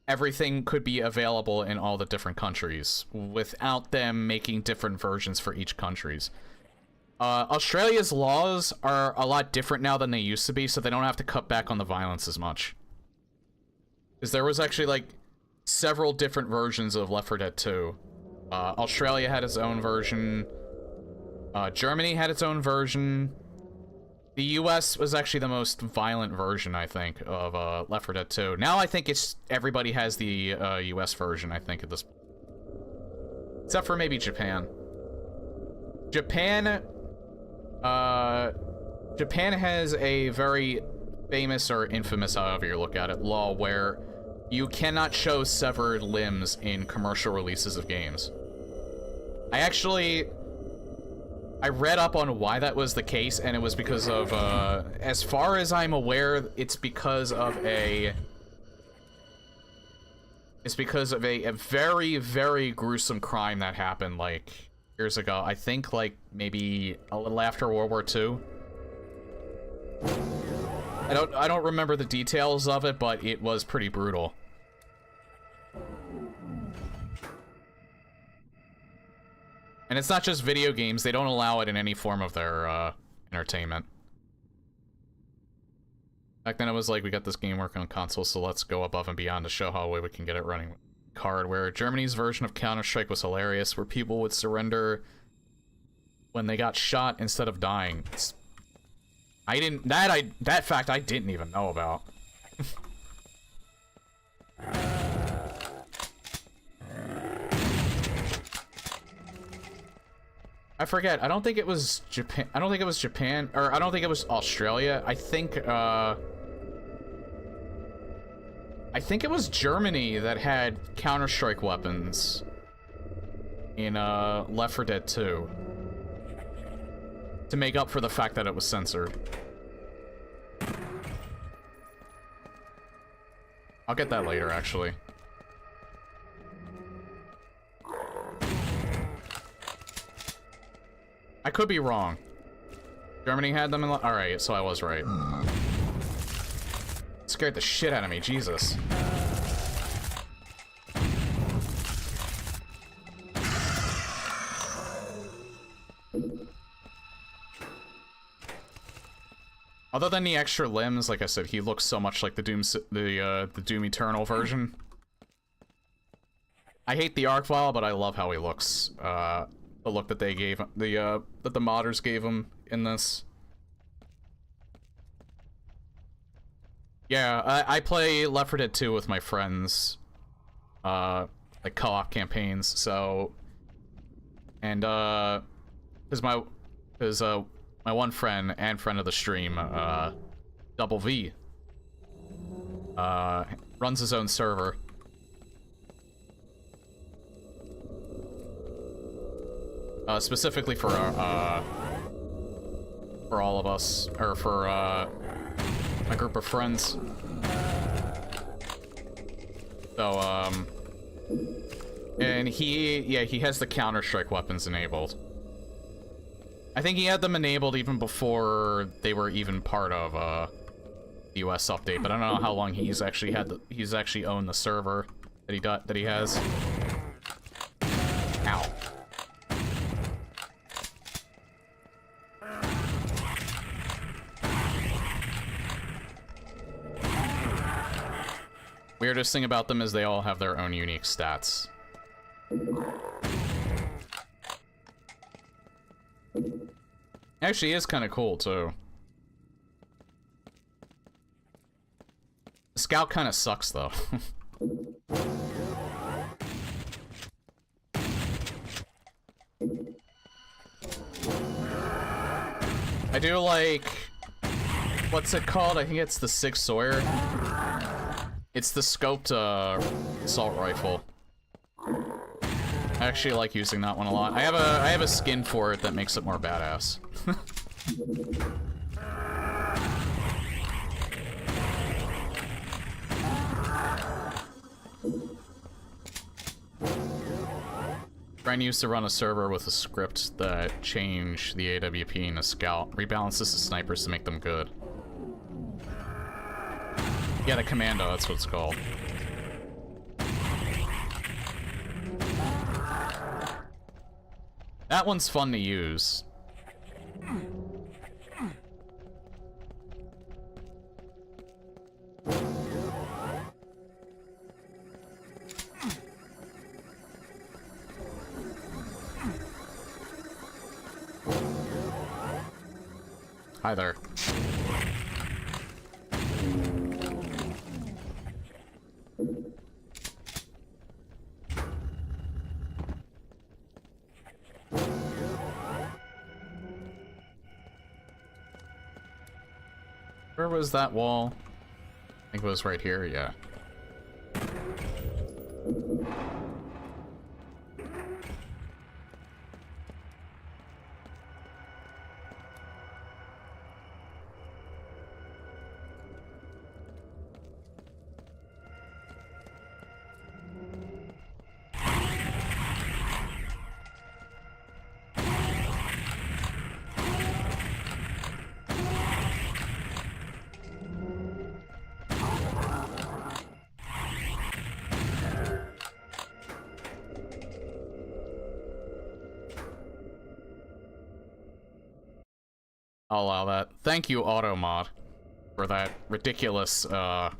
everything could be available in all the different countries, without them making different versions for each countries. Australia's laws are a lot different now than they used to be, so they don't have to cut back on the violence as much. Because there was actually, like, several different versions of Left 4 Dead 2. Australia had its own version. Germany had its own version. The US was actually the most violent version, I think, of Left 4 Dead 2. Now I think everybody has the US version, I think, at this point. Except for maybe Japan. Japan has a very famous or infamous, however you look at it, law where you cannot show severed limbs in commercial releases of games. I read up on why that was the case, and it was because of, as far as I'm aware, it's because of a very, very gruesome crime that happened, like, years ago. I think, like, maybe a little after World War II. I don't remember the details of it, but it was pretty brutal. And it's not just video games, they don't allow it in any form of their, entertainment. Back then it was like, we got this game working on console, so let's go above and beyond to show how we can get it running with hardware. Germany's version of Counter-Strike was hilarious, where people would surrender when they got shot instead of dying. That fact I didn't even know about. I forget. I don't think it was Japan. I don't think it was Japan, or I don't think it was Australia. I think it was Germany that had Counter-Strike weapons in Left 4 Dead 2. to make up for the fact that it was censored. I'll get that later, actually. I could be wrong. Germany had them in... Alright, so I was right. Scared the shit out of me, Jesus. Other than the extra limbs, like I said, he looks so much like the Doom Eternal version. I hate the arc file, but I love how he looks. The look that they gave him, that the modders gave him in this. Yeah, I play Left 4 Dead 2 with my friends, like co-op campaigns. So, and cause my one friend and friend of the stream, Double V, runs his own server. Specifically for all of us, or for my group of friends. So, and he has the Counter-Strike weapons enabled. I think he had them enabled even before they were even part of the US update, but I don't know how long he's actually owned the server that he has. Ow. Weirdest thing about them is they all have their own unique stats. Actually, is kind of cool, too. Scout kind of sucks, though. I do like... What's it called? I think it's the Six Sawyer. It's the scoped assault rifle. I actually like using that one a lot. I have a skin for it that makes it more badass. Brian used to run a server with a script that changed the AWP in a scout, rebalances the snipers to make them good. Yeah, the commando, that's what it's called. That one's fun to use. Hi there. Where was that wall? I think it was right here, yeah. I'll allow that. Thank you, Automod, for that ridiculous, Well,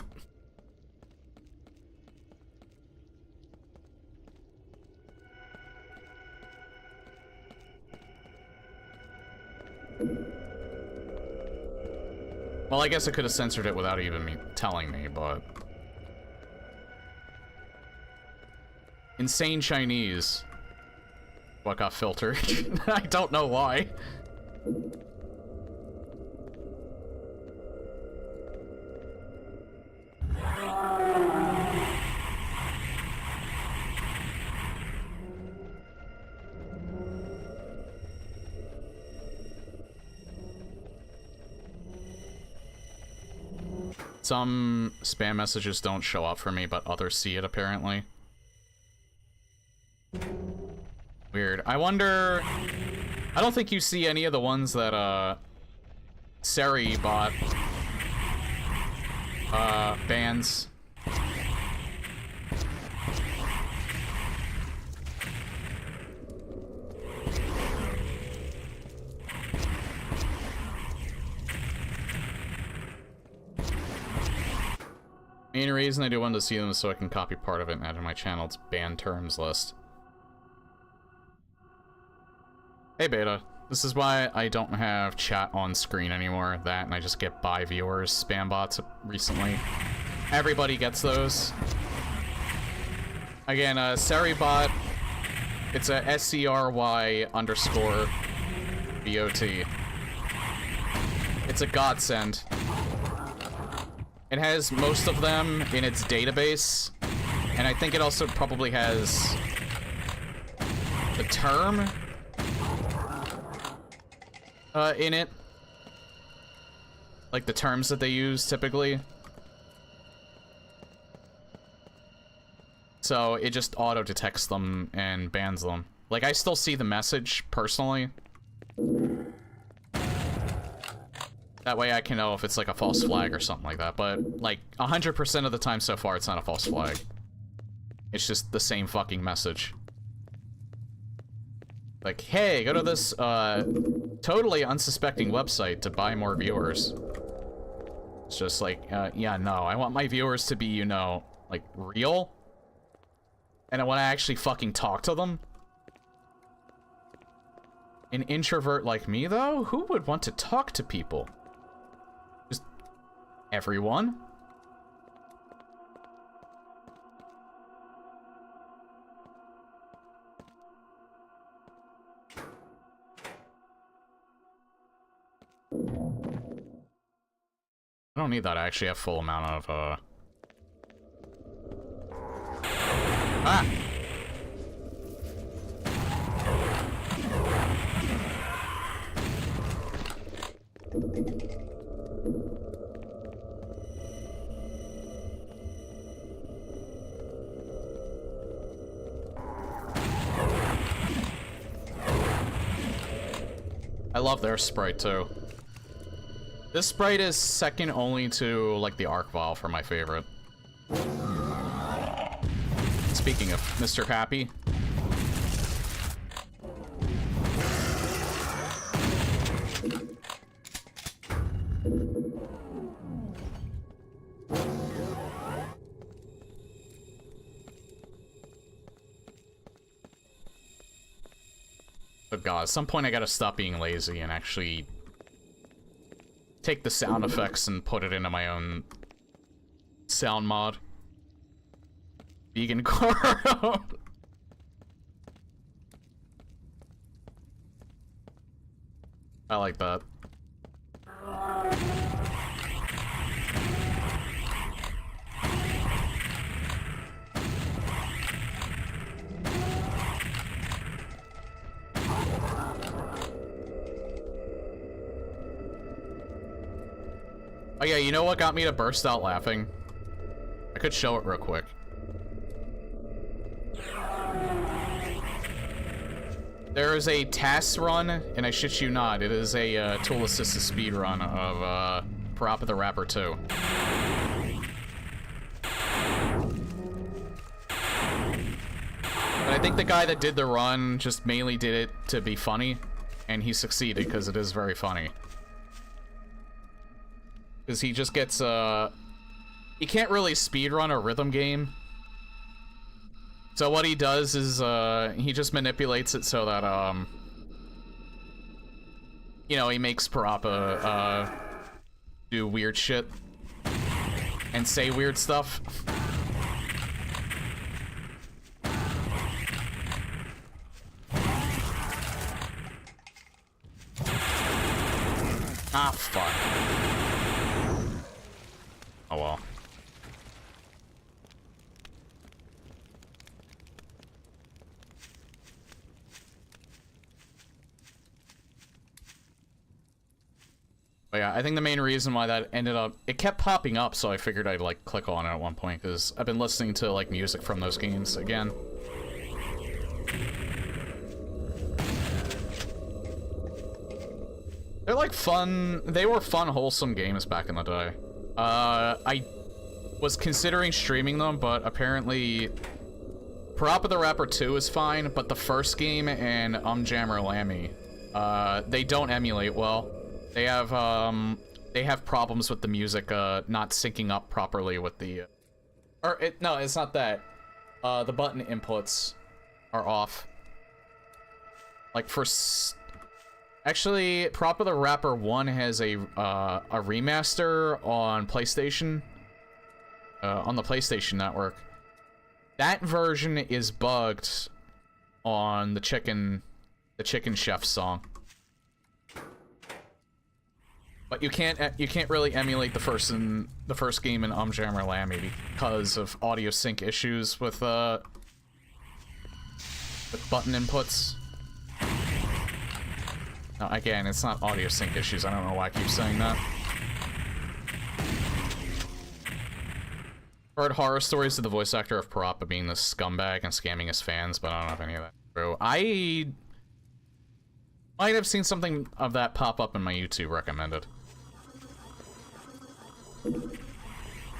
I guess I could have censored it without even me telling me, but... Insane Chinese. What got filtered? I don't know why. Some spam messages don't show up for me, but others see it, apparently. Weird. I wonder... I don't think you see any of the ones that, Seri bought. Bans. Main reason I do want to see them is so I can copy part of it and add to my channel's banned terms list. Hey Beta, this is why I don't have chat on screen anymore. That and I just get by viewers spam bots recently. Everybody gets those. Again, Seribot, it's a SCRY_BOT. It's a godsend. It has most of them in its database, and I think it also probably has the term in it. Like the terms that they use typically. So it just auto-detects them and bans them. Like, I still see the message, personally. That way I can know if it's like a false flag or something like that, but like 100% of the time so far it's not a false flag. It's just the same fucking message. Like, hey, go to this totally unsuspecting website to buy more viewers. It's just like, yeah, no, I want my viewers to be, you know, like real. And I want to actually fucking talk to them. An introvert like me, though? Who would want to talk to people? Everyone? I don't need that. I actually have full amount of, Ah! I love their sprite, too. This sprite is second only to, like, the Arc Vial for my favorite. Speaking of Mr. Happy. But God, at some point I gotta stop being lazy and actually take the sound effects and put it into my own sound mod. Vegan Goro. I like that. Oh yeah, you know what got me to burst out laughing? I could show it real quick. There is a TAS run, and I shit you not, it is a tool-assisted speed run of Parappa the Rapper 2. But I think the guy that did the run just mainly did it to be funny, and he succeeded because it is very funny. Because he just gets, he can't really speedrun a rhythm game. So what he does is, he just manipulates it so that, you know, he makes Parappa, do weird shit. And say weird stuff. Ah, fuck. Oh well. But yeah, I think the main reason why that ended up... It kept popping up, so I figured I'd, like, click on it at one point, because I've been listening to, like, music from those games again. They're, like, fun... They were fun, wholesome games back in the day. I was considering streaming them, but apparently... Parappa the Rapper 2 is fine, but the first game and Jammer Lammy, they don't emulate well. They have problems with the music, not syncing up properly with the... no, it's not that. The button inputs are off. Like, actually, Parappa the Rapper 1 has a remaster on PlayStation. On the PlayStation Network. That version is bugged on the Chicken Chef song. But you can't really emulate the first game in Jammer Lammy because of audio sync issues with button inputs. Now, again, it's not audio sync issues. I don't know why I keep saying that. Heard horror stories of the voice actor of Parappa being this scumbag and scamming his fans, but I don't know if any of that is true. I might have seen something of that pop up in my YouTube recommended.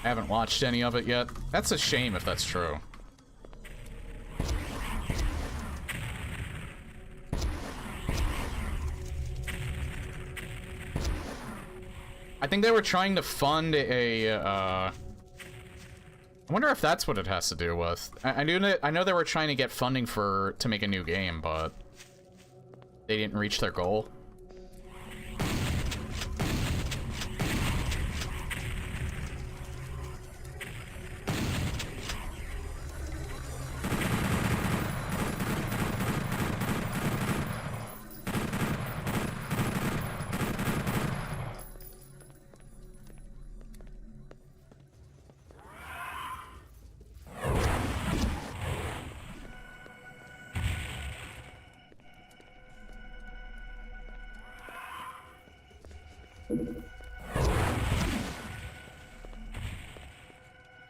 I haven't watched any of it yet. That's a shame if that's true. I think they were trying to fund I wonder if that's what it has to do with. I know they were trying to get funding to make a new game, but they didn't reach their goal.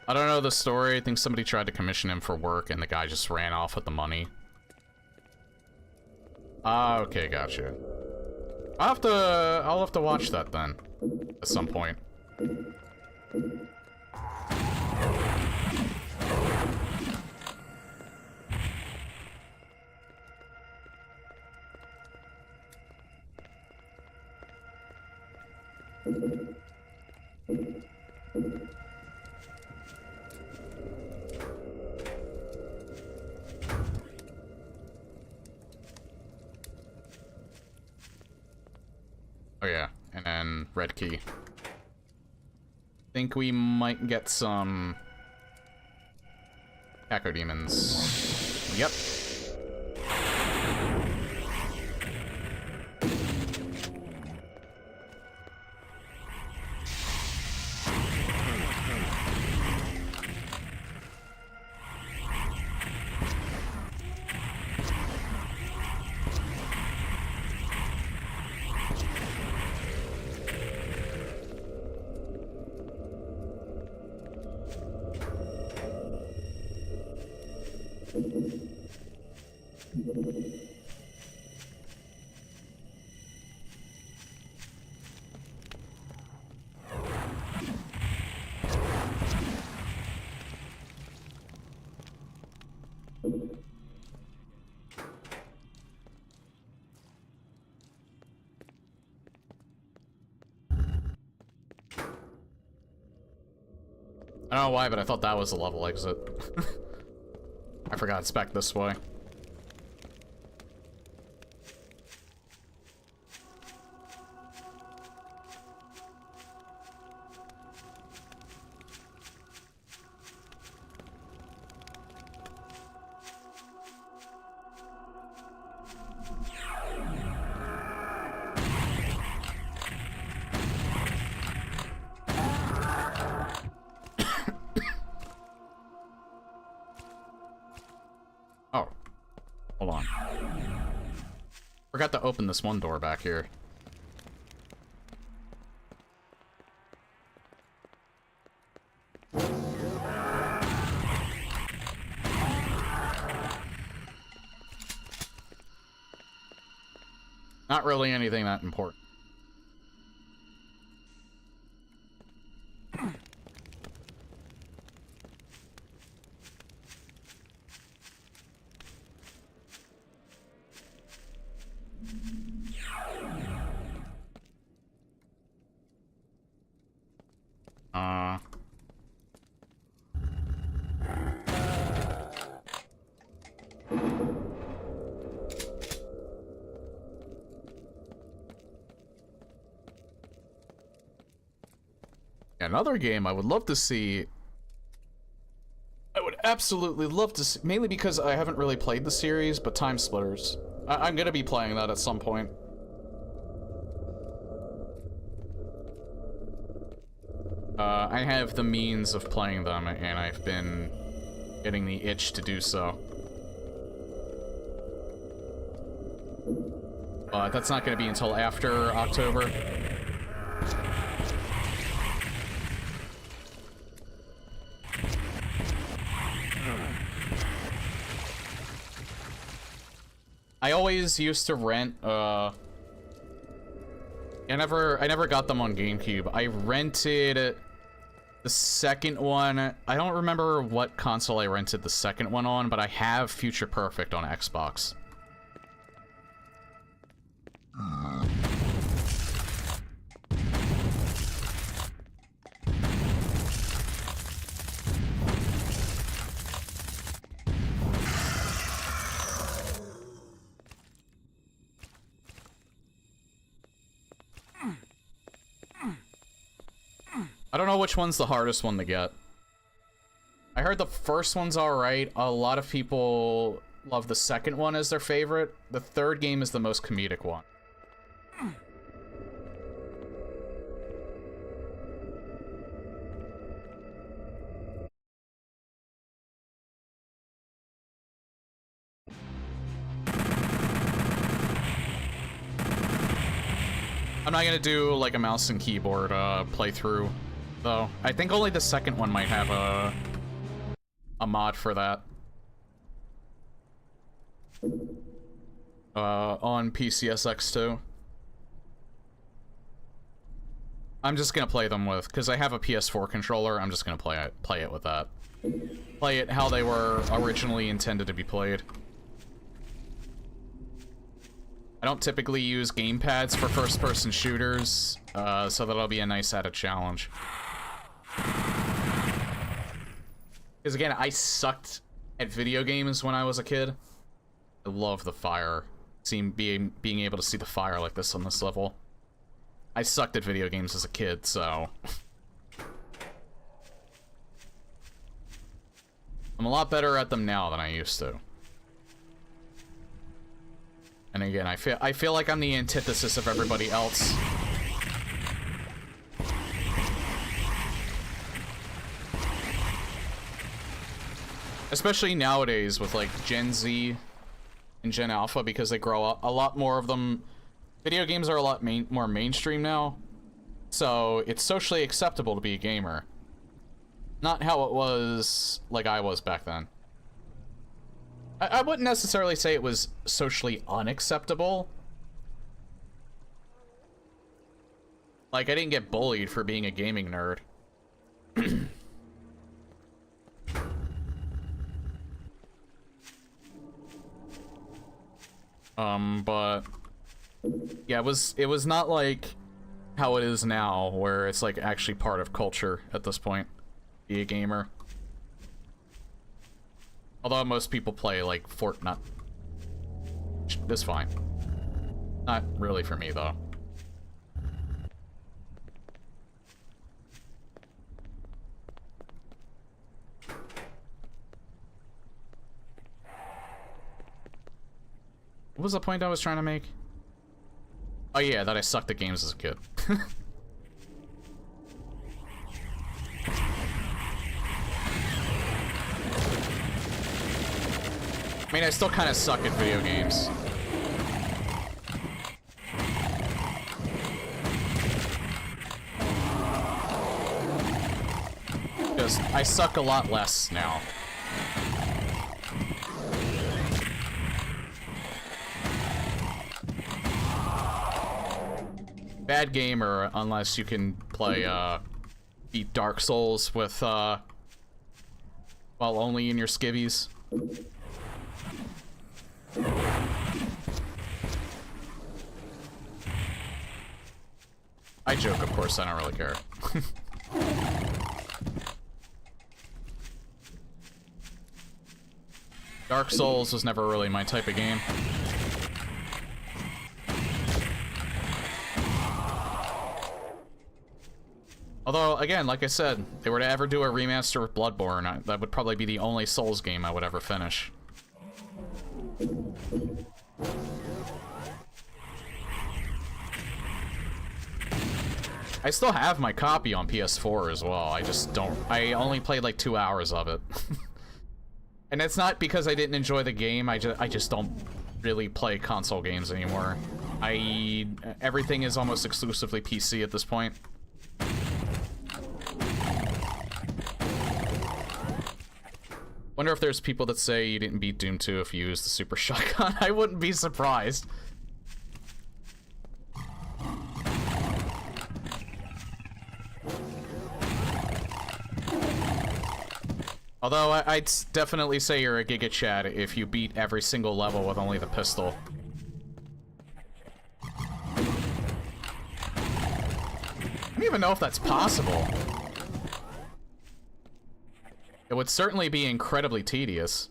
I don't know the story. I think somebody tried to commission him for work and the guy just ran off with the money. Ah, okay, gotcha. I'll have to watch that then. At some point. Oh yeah, and then red key. Think we might get some Echo Demons. Yep. I don't know why, but I thought that was the level exit. I forgot it's back this way. Forgot to open this one door back here. Not really anything that important. Another game I would love to see. I would absolutely love to see, mainly because I haven't really played the series, but Time Splitters. I'm gonna be playing that at some point. I have the means of playing them, and I've been getting the itch to do so. But that's not gonna be until after October. I always used to rent, I never got them on GameCube. I rented the second one. I don't remember what console I rented the second one on, but I have Future Perfect on Xbox. I don't know which one's the hardest one to get. I heard the first one's alright. A lot of people love the second one as their favorite. The third game is the most comedic one. I'm not gonna do like a mouse and keyboard playthrough, though. I think only the second one might have a mod for that. On PCSX2. I'm just gonna play them with, because I have a PS4 controller, I'm just gonna play it with that. Play it how they were originally intended to be played. I don't typically use gamepads for first-person shooters, so that'll be a nice added challenge. Because again, I sucked at video games when I was a kid. I love the fire. Being able to see the fire like this on this level. I sucked at video games as a kid, so... I'm a lot better at them now than I used to. And again, I feel like I'm the antithesis of everybody else. Especially nowadays with like Gen Z and Gen Alpha, because they grow up. A lot more of them. Video games are a lot more mainstream now, so it's socially acceptable to be a gamer. Not how it was like I was back then. I wouldn't necessarily say it was socially unacceptable. Like, I didn't get bullied for being a gaming nerd. But yeah, it was not like how it is now, where it's like actually part of culture at this point. Be a gamer. Although most people play, like, Fortnite. It's fine. Not really for me, though. What was the point I was trying to make? Oh yeah, that I sucked at games as a kid. I mean, I still kind of suck at video games. Just, I suck a lot less now. bad gamer unless you can play, beat Dark Souls with, while only in your skivvies. I joke, of course, I don't really care. Dark Souls was never really my type of game. Although, again, like I said, if they were to ever do a remaster of Bloodborne, that would probably be the only Souls game I would ever finish. I still have my copy on PS4 as well, I just don't... I only played like 2 hours of it. And it's not because I didn't enjoy the game, I just don't really play console games anymore. Everything is almost exclusively PC at this point. Wonder if there's people that say you didn't beat Doom 2 if you used the Super Shotgun. I wouldn't be surprised. Although, I'd definitely say you're a Giga Chad if you beat every single level with only the pistol. I don't even know if that's possible. It would certainly be incredibly tedious.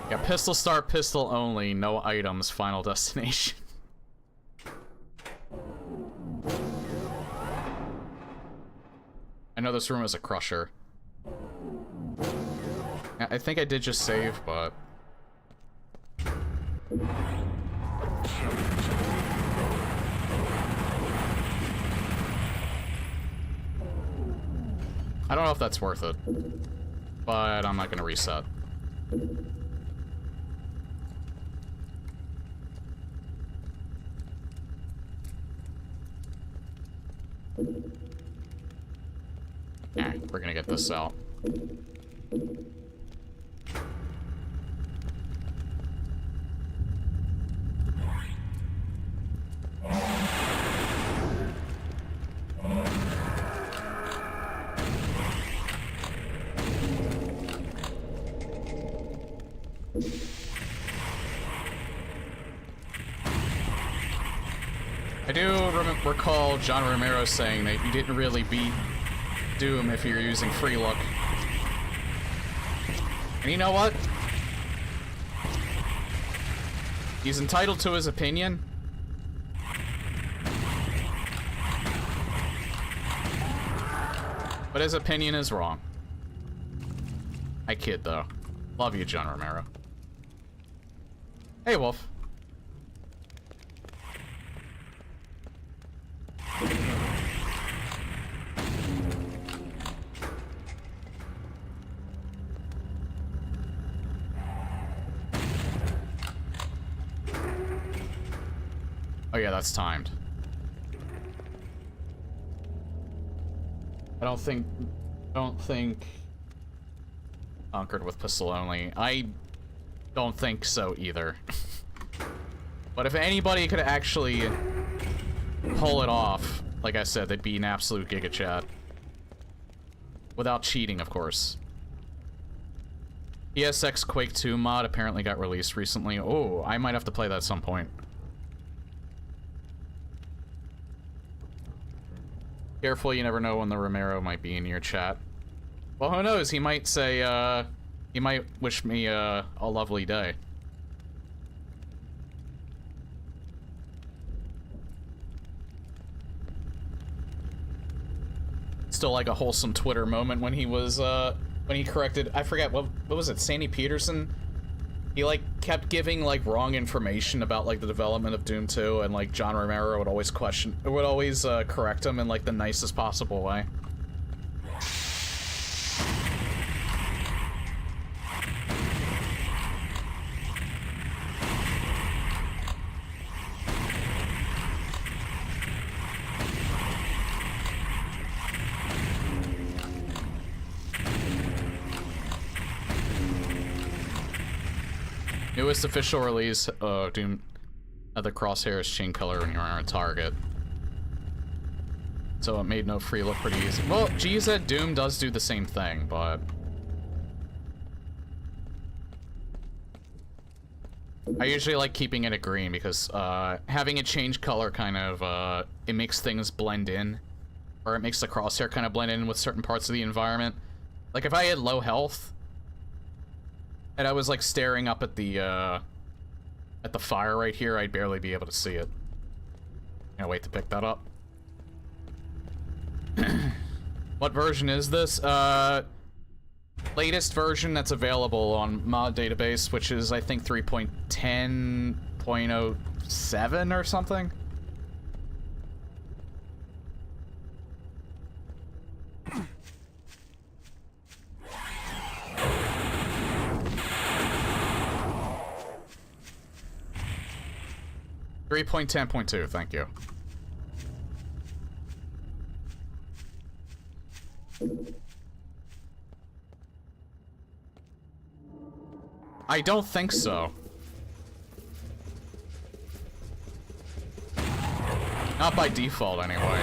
Yeah, pistol start, pistol only, no items, final destination. I know this room is a crusher. I think I did just save, but... I don't know if that's worth it, but I'm not gonna reset. Yeah, we're gonna get this out. I do recall John Romero saying that you didn't really beat Doom if you're using free look. And you know what? He's entitled to his opinion. But his opinion is wrong. I kid, though. Love you, John Romero. Hey, Wolf. Oh yeah, that's timed. I don't think conquered with pistol only. I don't think so either. But if anybody could actually pull it off, like I said, they'd be an absolute Giga Chad. Without cheating, of course. ESX Quake 2 mod apparently got released recently. Oh, I might have to play that at some point. Careful, you never know when the Romero might be in your chat. Well, who knows? He might say, he might wish me a lovely day. Still like a wholesome Twitter moment when he was, when he corrected, I forget, what was it, Sandy Peterson? He, like, kept giving, like, wrong information about, like, the development of Doom 2, and, like, John Romero would always correct him in, like, the nicest possible way. Newest official release, Doom, the crosshairs change color when you're on a target. So it made no free look pretty easy. Well, GZ Doom does do the same thing, but... I usually like keeping it a green because, having it change color kind of, it makes things blend in. Or it makes the crosshair kind of blend in with certain parts of the environment. Like, if I had low health, and I was, like, staring up at the fire right here, I'd barely be able to see it. Can't wait to pick that up. What version is this? Latest version that's available on mod database, which is, I think, 3.10.07 or something. 3.10.2, thank you. I don't think so. Not by default, anyway.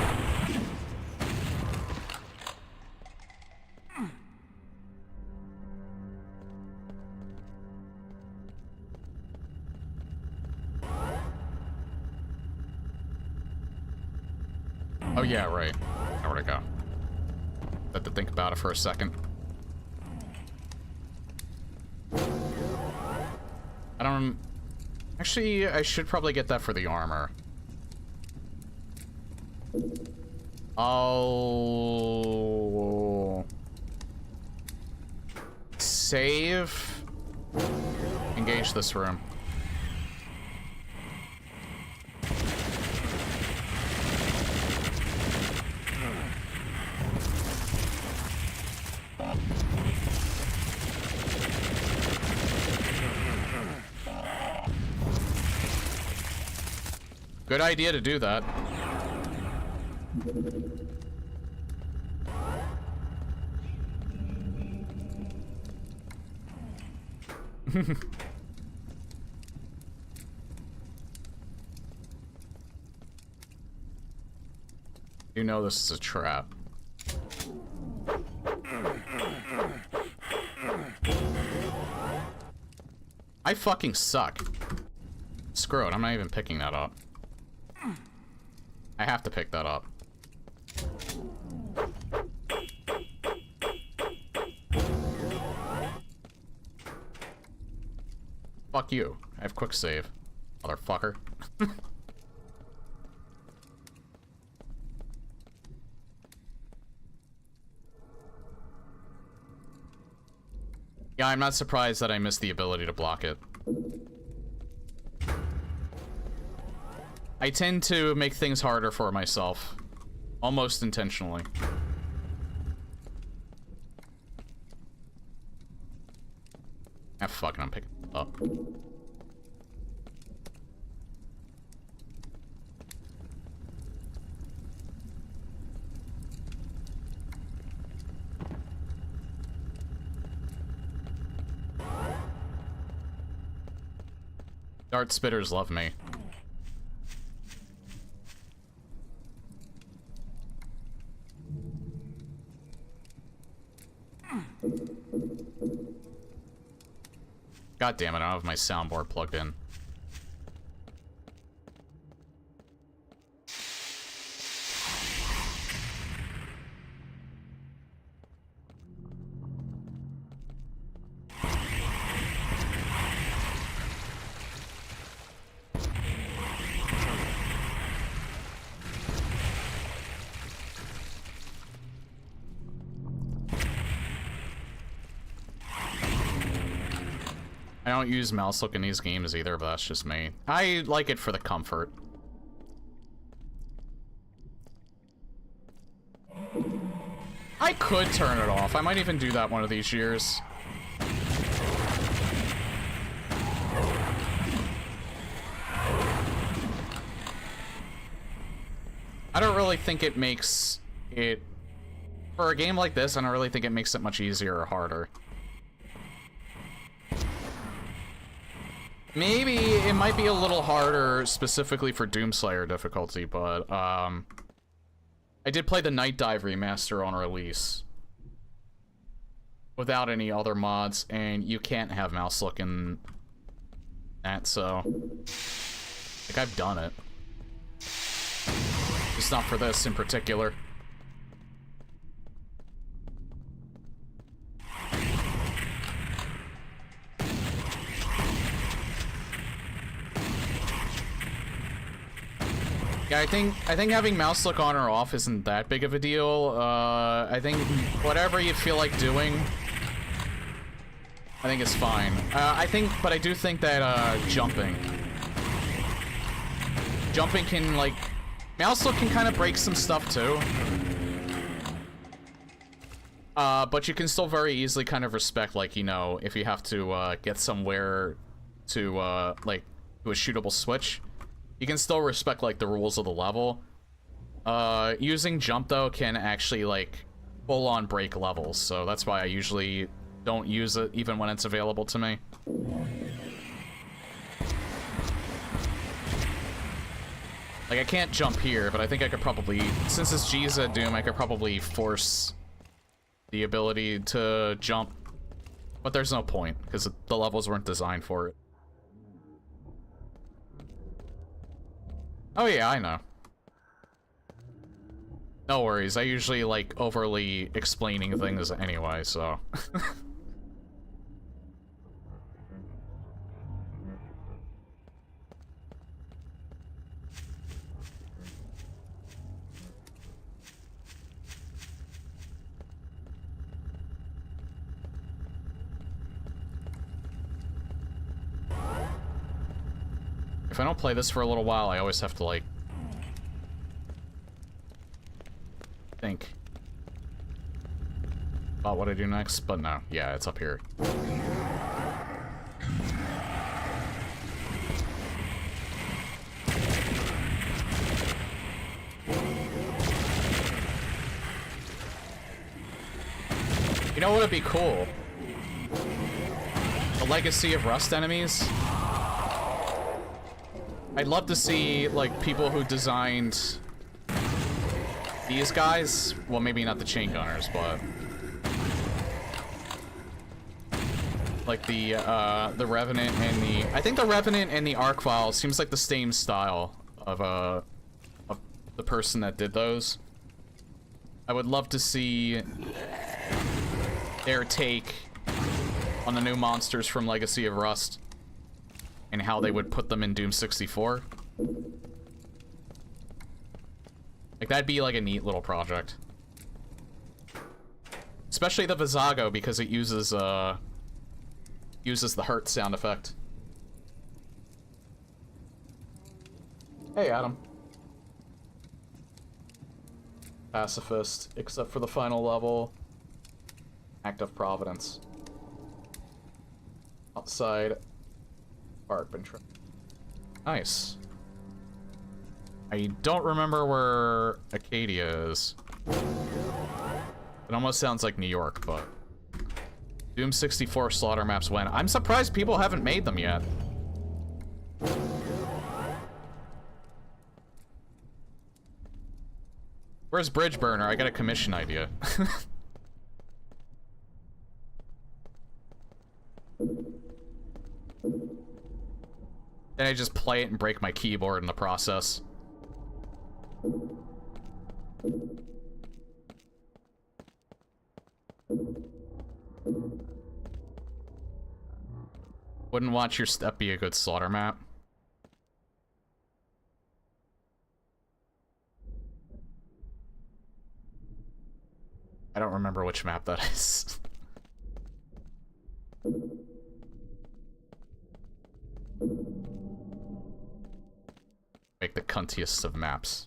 Oh yeah, right. Where'd it go? Had to think about it for a second. I don't... Actually, I should probably get that for the armor. I'll... Save... Engage this room. Good idea to do that. You know this is a trap. I fucking suck. Screw it, I'm not even picking that up. I have to pick that up. Fuck you. I have quick save, motherfucker. Yeah, I'm not surprised that I missed the ability to block it. I tend to make things harder for myself. Almost intentionally. Ah, fucking, I'm picking it up. Dart spitters love me. God damn it, I don't have my soundboard plugged in. I don't use mouse look in these games either, but that's just me. I like it for the comfort. I could turn it off. I might even do that one of these years. I don't really think it makes it... For a game like this, I don't really think it makes it much easier or harder. Maybe it might be a little harder specifically for Doomslayer difficulty, but I did play the Night Dive remaster on release without any other mods, and you can't have mouse look in that, so like I've done it. Just not for this in particular. Yeah, I think having mouse look on or off isn't that big of a deal. I think whatever you feel like doing, I think it's fine. But I do think that jumping can, like, mouse look can kind of break some stuff too. But you can still very easily kind of respect, like, you know, if you have to get somewhere to like to a shootable switch. You can still respect, like, the rules of the level. Using jump, though, can actually, like, full-on break levels, so that's why I usually don't use it, even when it's available to me. Like, I can't jump here, but I think I could probably, since it's Giza Doom, I could probably force the ability to jump. But there's no point, because the levels weren't designed for it. Oh yeah, I know. No worries, I usually like overly explaining things anyway, so. If I don't play this for a little while, I always have to, like, think about what I do next, but no. Yeah, it's up here. You know what would be cool? The Legacy of Rust enemies. I'd love to see, like, people who designed these guys. Well, maybe not the chain gunners, but like the Revenant and the, I think the Revenant and the Arc Vial seems like the same style of the person that did those. I would love to see their take on the new monsters from Legacy of Rust and how they would put them in Doom 64. Like, that'd be like a neat little project. Especially the Vizago, because it uses the hurt sound effect. Hey, Adam. Pacifist, except for the final level. Act of Providence. Outside. Park been nice. I don't remember where Acadia is. It almost sounds like New York, but Doom 64 slaughter maps when? I'm surprised people haven't made them yet. Where's Bridge Burner? I got a commission idea. Then I just play it and break my keyboard in the process. Wouldn't watch your step be a good slaughter map. I don't remember which map that is. Make the cuntiest of maps.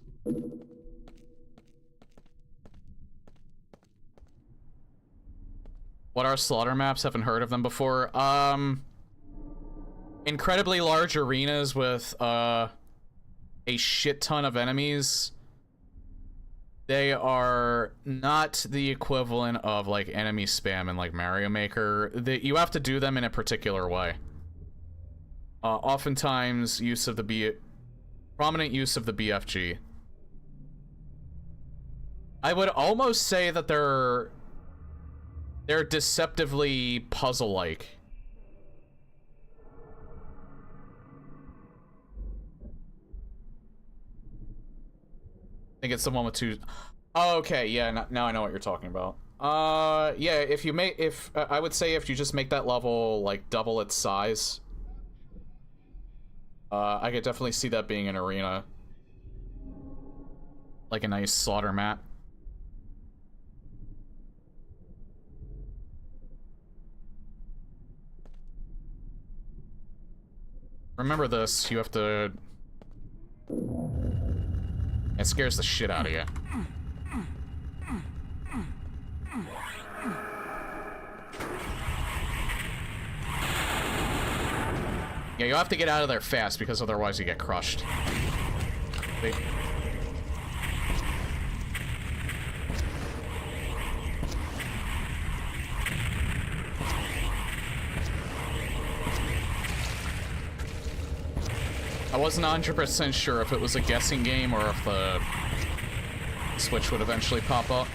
What are slaughter maps? Haven't heard of them before. Incredibly large arenas with a shit ton of enemies. They are not the equivalent of like enemy spam in like Mario Maker. You have to do them in a particular way. Oftentimes, prominent use of the BFG. I would almost say that they're deceptively puzzle-like. I think it's the one with two. Oh, okay, yeah, now I know what you're talking about. Yeah, I would say if you just make that level, like, double its size, I could definitely see that being an arena. Like a nice slaughter map. Remember this, you have to... It scares the shit out of you. Yeah, you have to get out of there fast, because otherwise you get crushed. See? I wasn't 100% sure if it was a guessing game or if the switch would eventually pop up.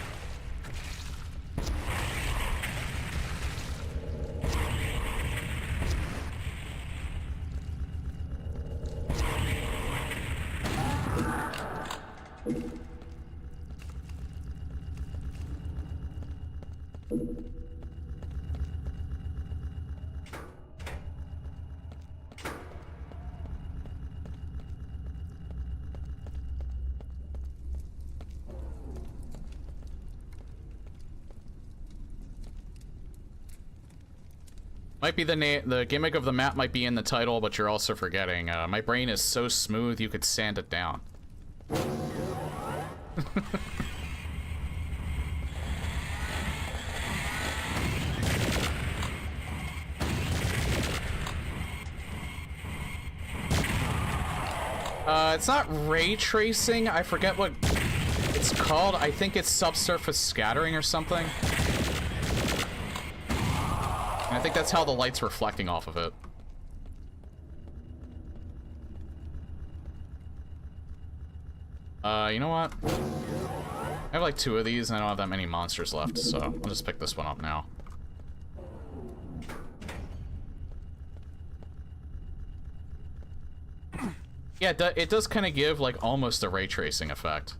Might be the gimmick of the map might be in the title, but you're also forgetting. My brain is so smooth you could sand it down. It's not ray tracing. I forget what it's called. I think it's subsurface scattering or something. And I think that's how the light's reflecting off of it. You know what? I have like 2 of these and I don't have that many monsters left, so I'll just pick this one up now. Yeah, it does kind of give like almost a ray tracing effect.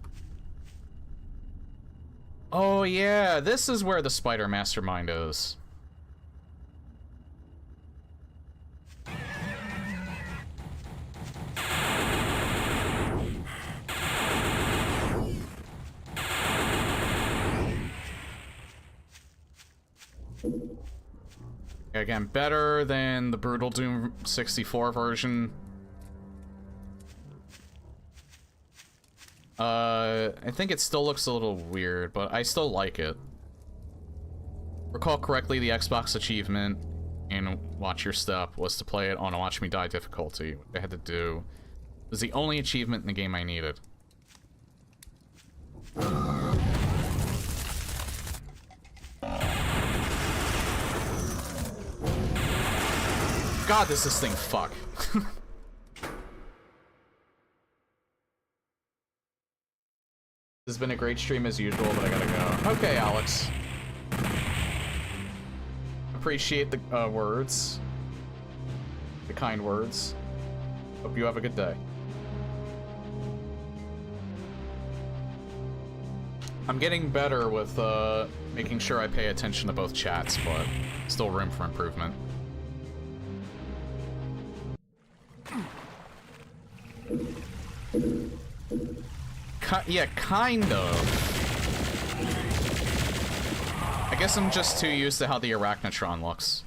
Oh yeah, this is where the spider mastermind is. Again, better than the brutal Doom 64 version. I think it still looks a little weird, but I still like it. Recall correctly, the Xbox achievement in Watch Your Step was to play it on a Watch Me Die difficulty. What I had to do was the only achievement in the game I needed. God, does this thing fuck. This has been a great stream as usual, but I gotta go. Okay, Alex. Appreciate the words. The kind words. Hope you have a good day. I'm getting better with making sure I pay attention to both chats, but still room for improvement. Yeah, kind of. I guess I'm just too used to how the Arachnotron looks.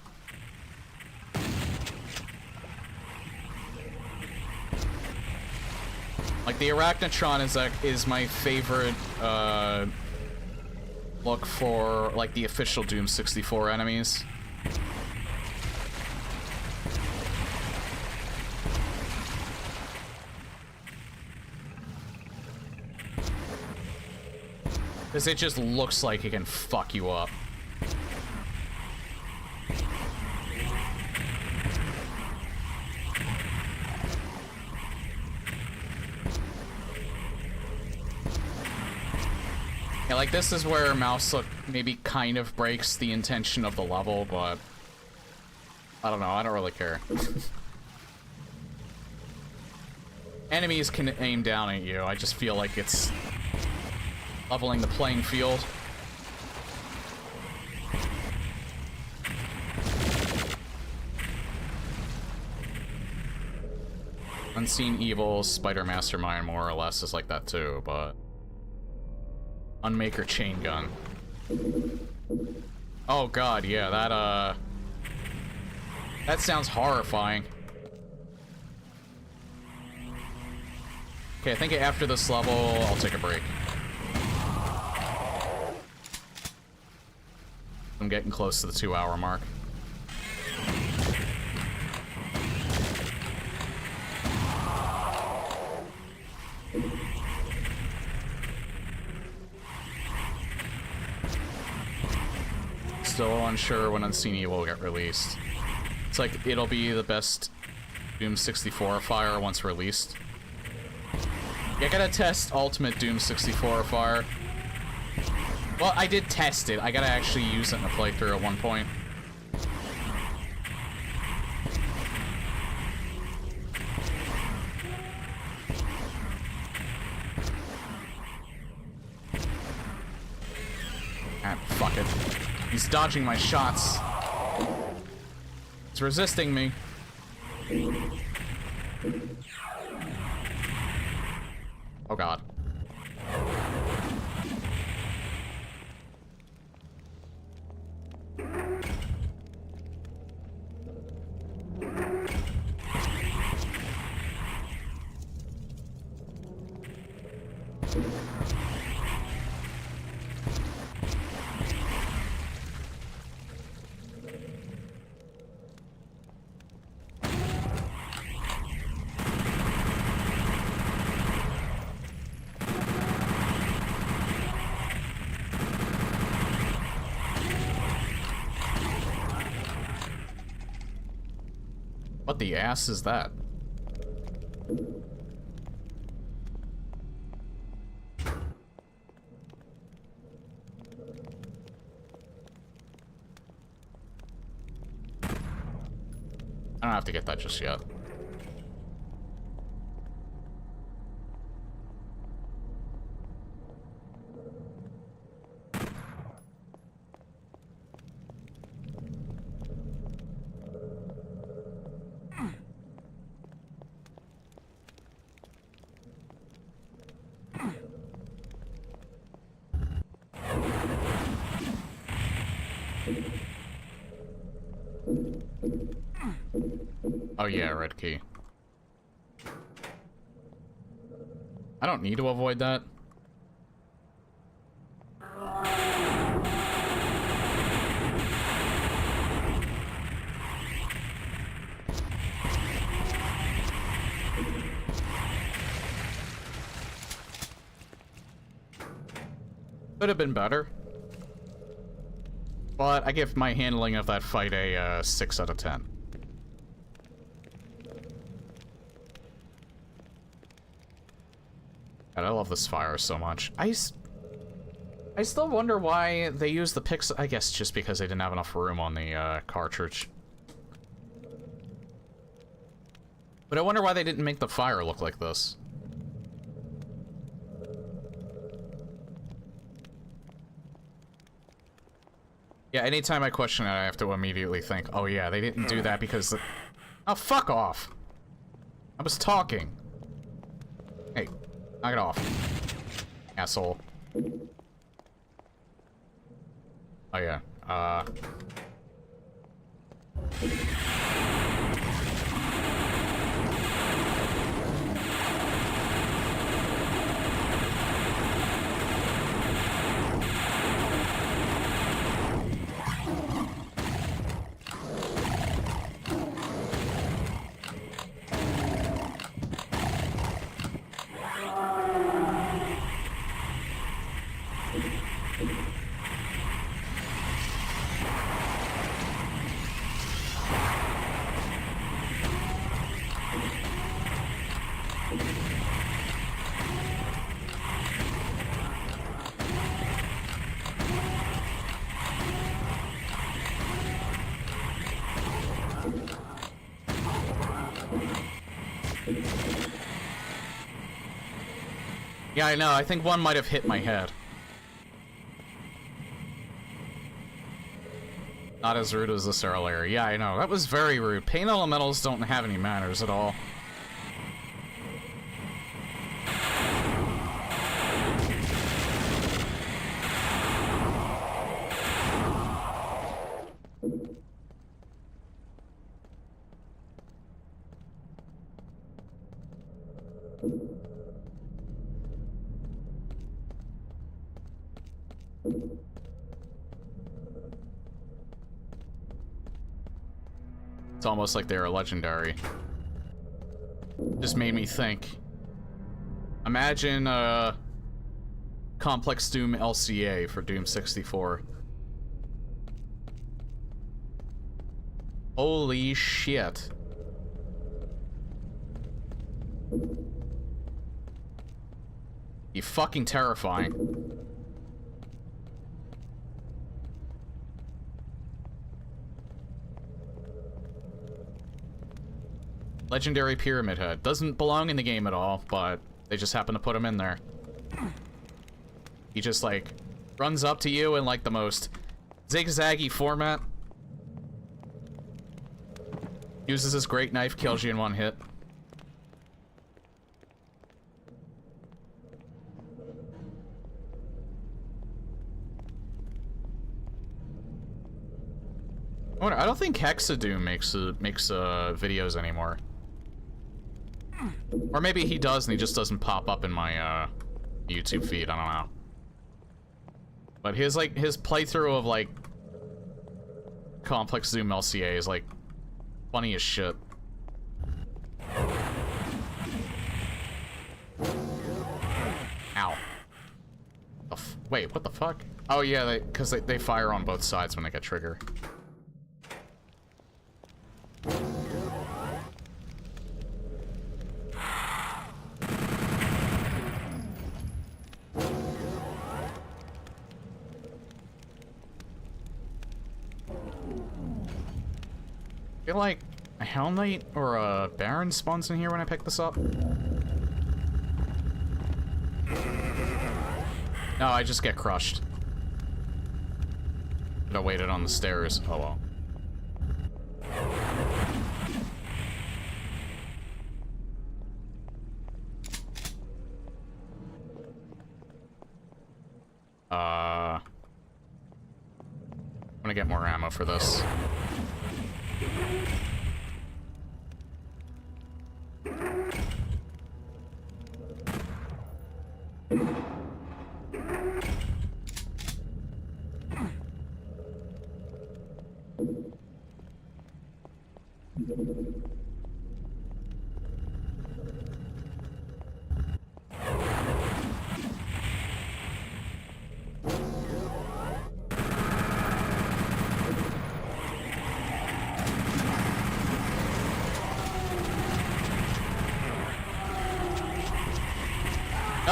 Like, the Arachnotron is my favorite, look for, like, the official Doom 64 enemies. Because it just looks like it can fuck you up. Yeah, like, this is where mouse look maybe kind of breaks the intention of the level, but... I don't know, I don't really care. Enemies can aim down at you, I just feel like it's leveling the playing field. Unseen Evil, Spider Mastermind more or less is like that too, but... Unmaker Chain Gun. Oh god, yeah, that sounds horrifying. Okay, I think after this level, I'll take a break. I'm getting close to the 2-hour mark. Still unsure when Unseen Evil will get released. It's like, it'll be the best Doom 64 fire once released. Yeah, I gotta test Ultimate Doom 64 fire. Well, I did test it. I gotta actually use it in a playthrough at one point. Ah, fuck it. He's dodging my shots. It's resisting me. Oh god. What the ass is that? I don't have to get that just yet. Oh yeah, red key. I don't need to avoid that. Could have been better. But I give my handling of that fight a 6 out of 10. God, I love this fire so much. I still wonder why they use the pixel. I guess just because they didn't have enough room on the cartridge. But I wonder why they didn't make the fire look like this. Yeah, anytime I question it, I have to immediately think, oh yeah, they didn't do that because... Oh, fuck off! I was talking. Hey, knock it off. Asshole. Oh yeah, Yeah, I know. I think one might have hit my head. Not as rude as this earlier. Yeah, I know. That was very rude. Paint elementals don't have any manners at all. It's almost like they were legendary. Just made me think. Imagine Complex Doom LCA for Doom 64. Holy shit. You fucking terrifying. Legendary Pyramid Head. Doesn't belong in the game at all, but they just happen to put him in there. He just, like, runs up to you in, like, the most zigzaggy format. Uses his great knife, kills you in one hit. I don't think Hexadoom makes videos anymore. Or maybe he does and he just doesn't pop up in my YouTube feed, I don't know. But his playthrough of like Complex Doom LCA is like funny as shit. Ow. Wait, what the fuck? Oh yeah, because they fire on both sides when they get trigger. I feel like a Hell Knight or a Baron spawns in here when I pick this up. No, I just get crushed. Should have waited on the stairs. Oh well. I'm gonna get more ammo for this.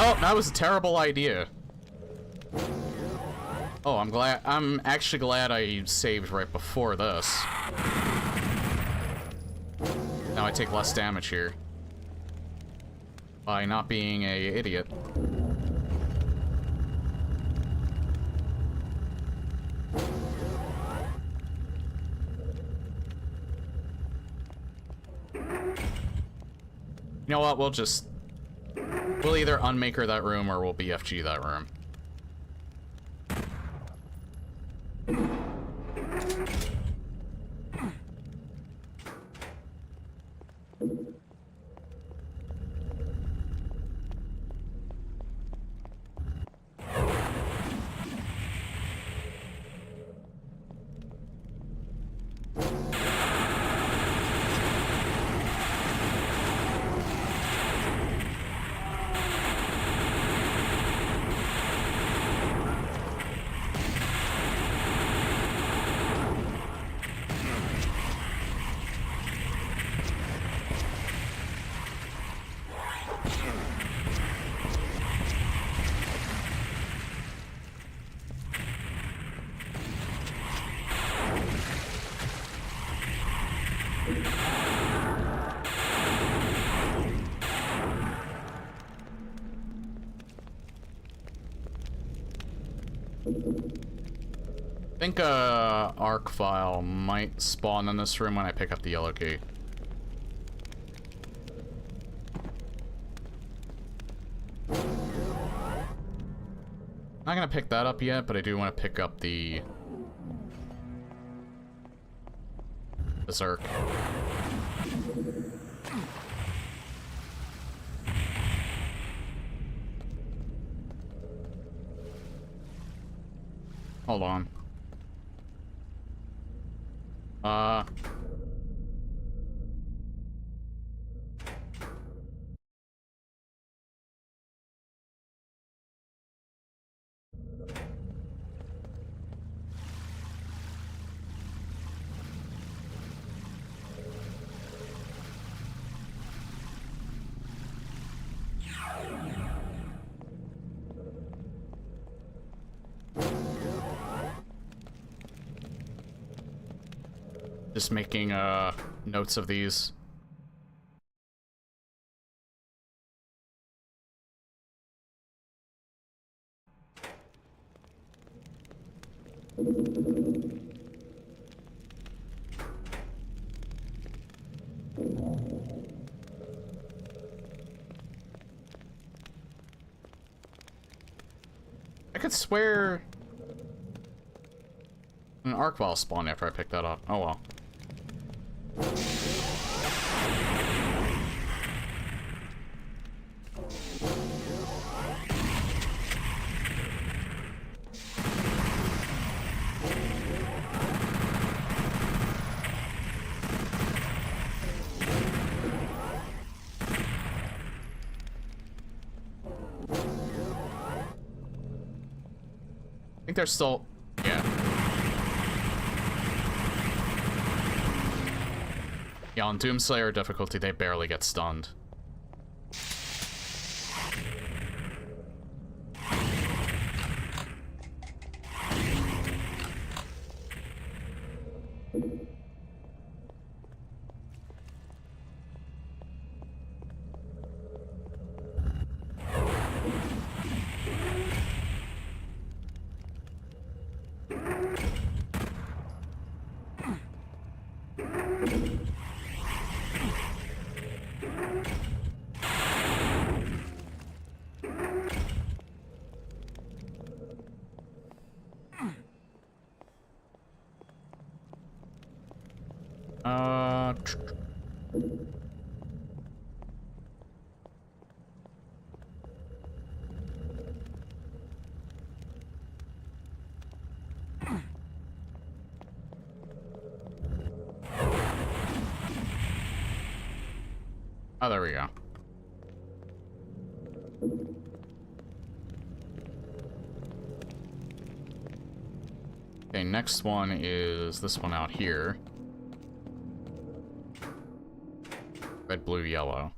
Oh, that was a terrible idea. Oh, I'm actually glad I saved right before this. Now I take less damage here. By not being a idiot. You know what, we'll either unmaker that room or we'll BFG that room. I think a arc file might spawn in this room when I pick up the yellow key. Not gonna pick that up yet, but I do want to pick up the Zerk. Hold on. Just making notes of these. I could swear an arc ball spawned after I picked that up. Oh well. I think they're still... yeah. Yeah, on Doomslayer difficulty, they barely get stunned. Oh, there we go. Okay, next one is this one out here. Red, blue, yellow.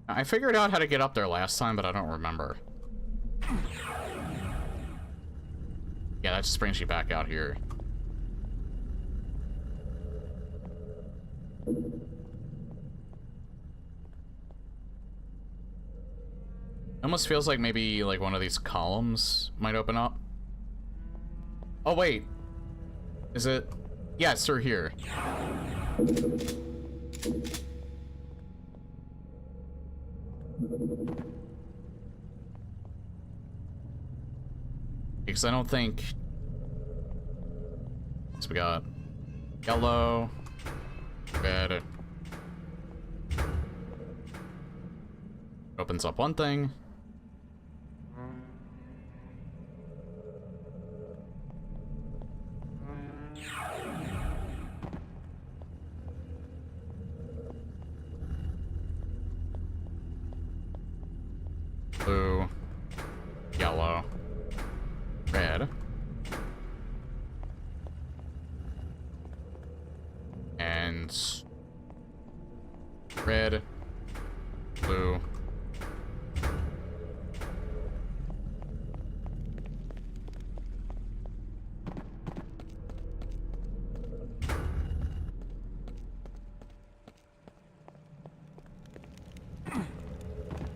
I figured out how to get up there last time, but I don't remember. Yeah, that just brings you back out here. Almost feels like maybe like one of these columns might open up. Oh wait, is it? Yeah, it's through here. Because I don't think... so we got yellow, red. Opens up one thing. Blue, yellow, red, and Red. Blue.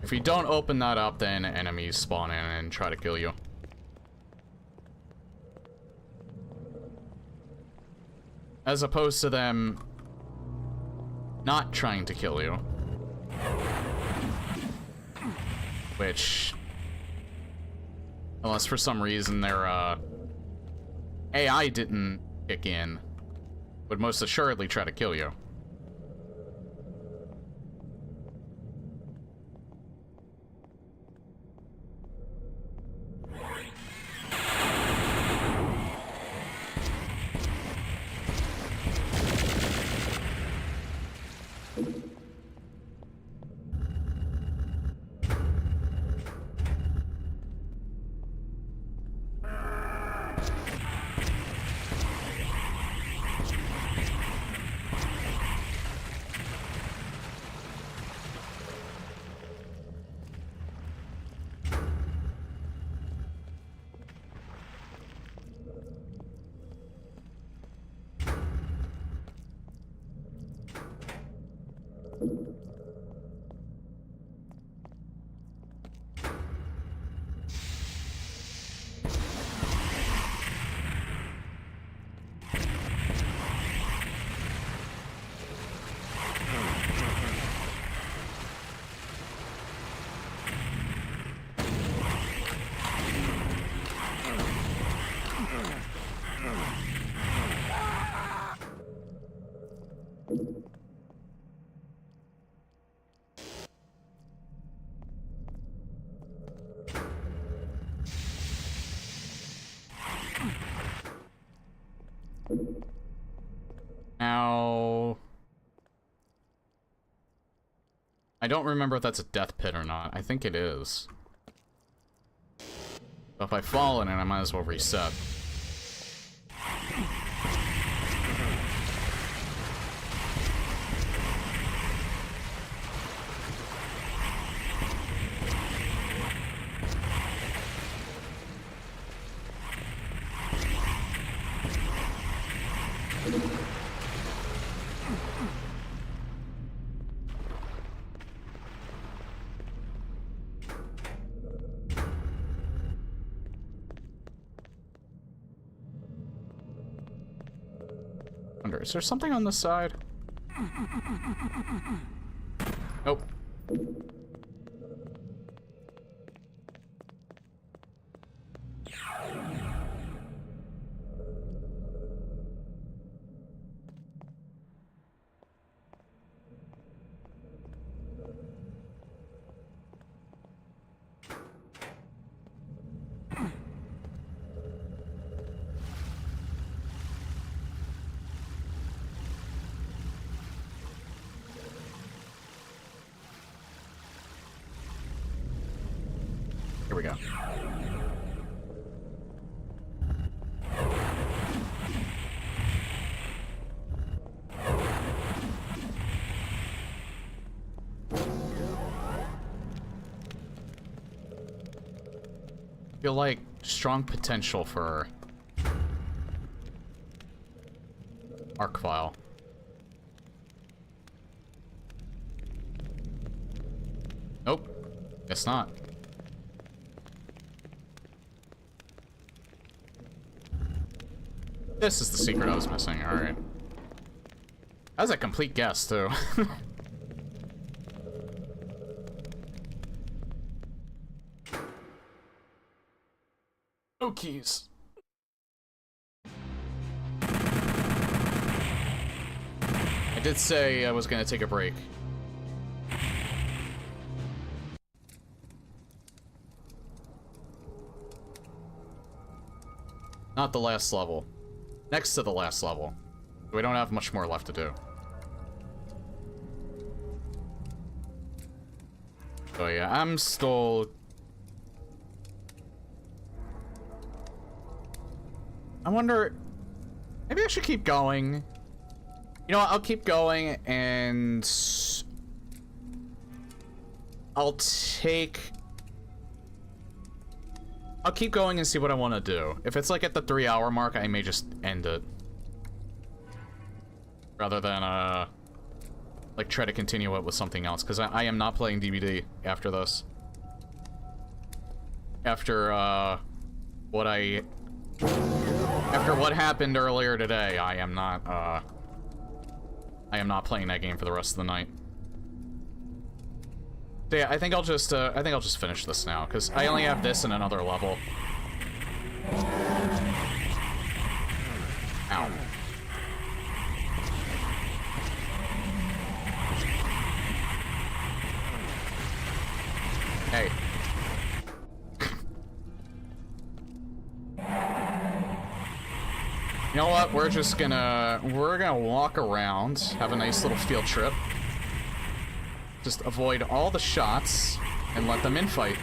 If you don't open that up, then enemies spawn in and try to kill you. As opposed to them not trying to kill you. Which, unless for some reason their AI didn't kick in, would most assuredly try to kill you. Now, I don't remember if that's a death pit or not. I think it is. But if I fall in it, I might as well reset. Is there something on this side? Nope. Here we go. Feel like strong potential for arc file. Nope, guess not. This is the secret I was missing, alright. That was a complete guess, too. No keys. I did say I was gonna take a break. Not the last level. Next to the last level. We don't have much more left to do. So yeah, I'm still... I wonder... Maybe I should keep going. You know what, I'll keep going and... I'll keep going and see what I want to do. If it's like at the 3-hour mark, I may just end it. Rather than, like try to continue it with something else. Because I am not playing DBD after this. After, after what happened earlier today, I am not playing that game for the rest of the night. So yeah, I think I'll just finish this now, because I only have this and another level. Ow. Hey. You know what? We're gonna walk around, have a nice little field trip. Just avoid all the shots and let them infight.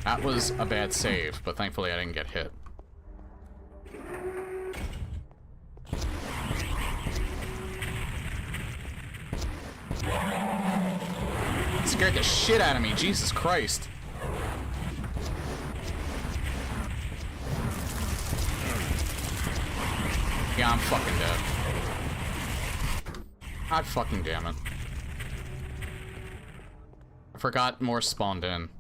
That was a bad save, but thankfully I didn't get hit. It scared the shit out of me, Jesus Christ. Yeah, I'm fucking dead. God fucking damn it. I forgot more spawned in.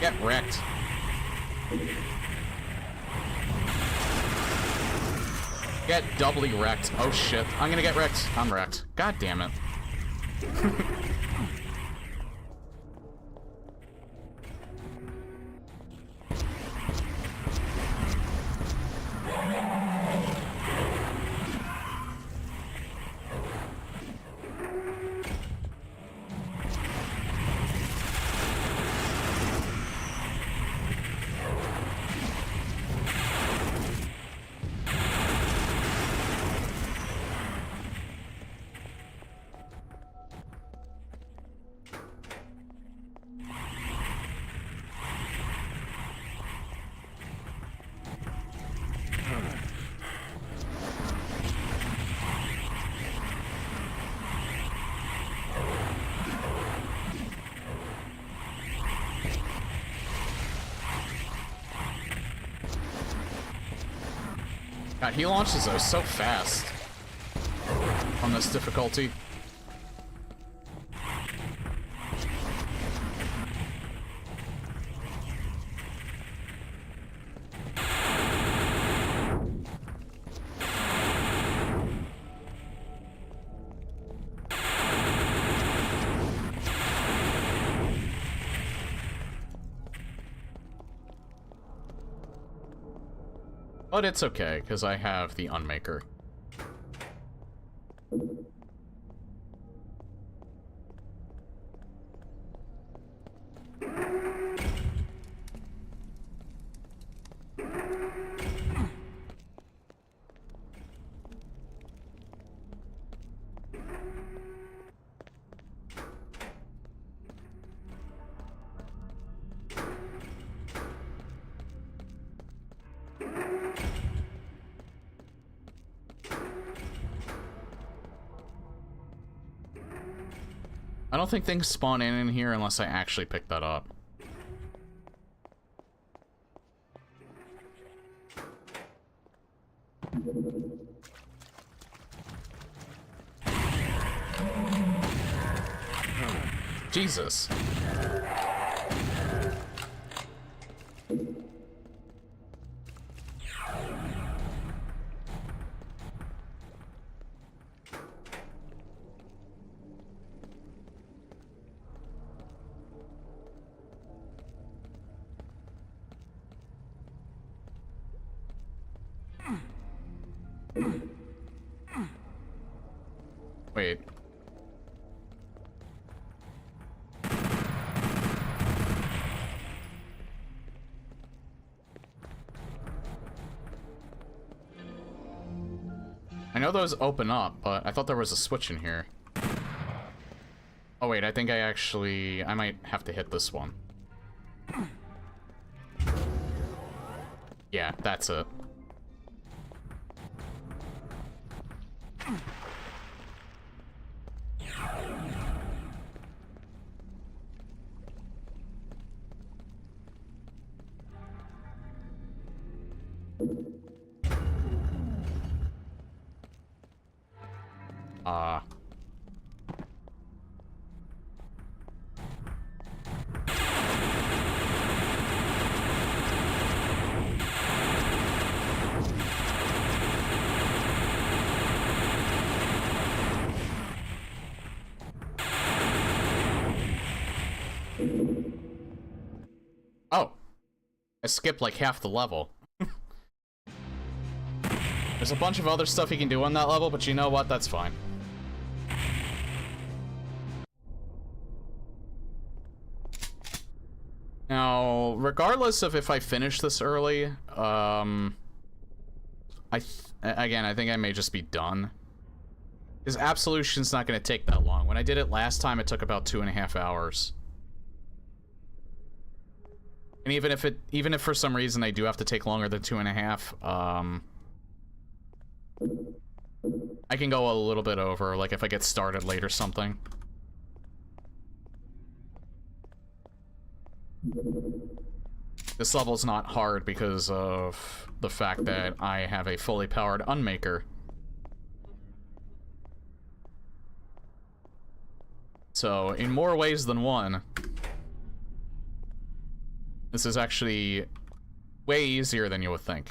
Get wrecked. Get doubly wrecked. Oh shit. I'm gonna get wrecked. I'm wrecked. God damn it. God, he launches those so fast on this difficulty. But it's okay, because I have the Unmaker. I don't think things spawn in here unless I actually pick that up. Jesus. Wait. I know those open up, but I thought there was a switch in here. Oh wait, I think I might have to hit this one. Yeah, that's it. Oh. I skipped like half the level. There's a bunch of other stuff you can do on that level, but you know what? That's fine. Now, regardless of if I finish this early, again, I think I may just be done. Because Absolution's not going to take that long. When I did it last time, it took about 2.5 hours. And even if for some reason they do have to take longer than 2.5, I can go a little bit over, like if I get started late or something. This level's not hard because of the fact that I have a fully powered Unmaker. So, in more ways than one, this is actually way easier than you would think.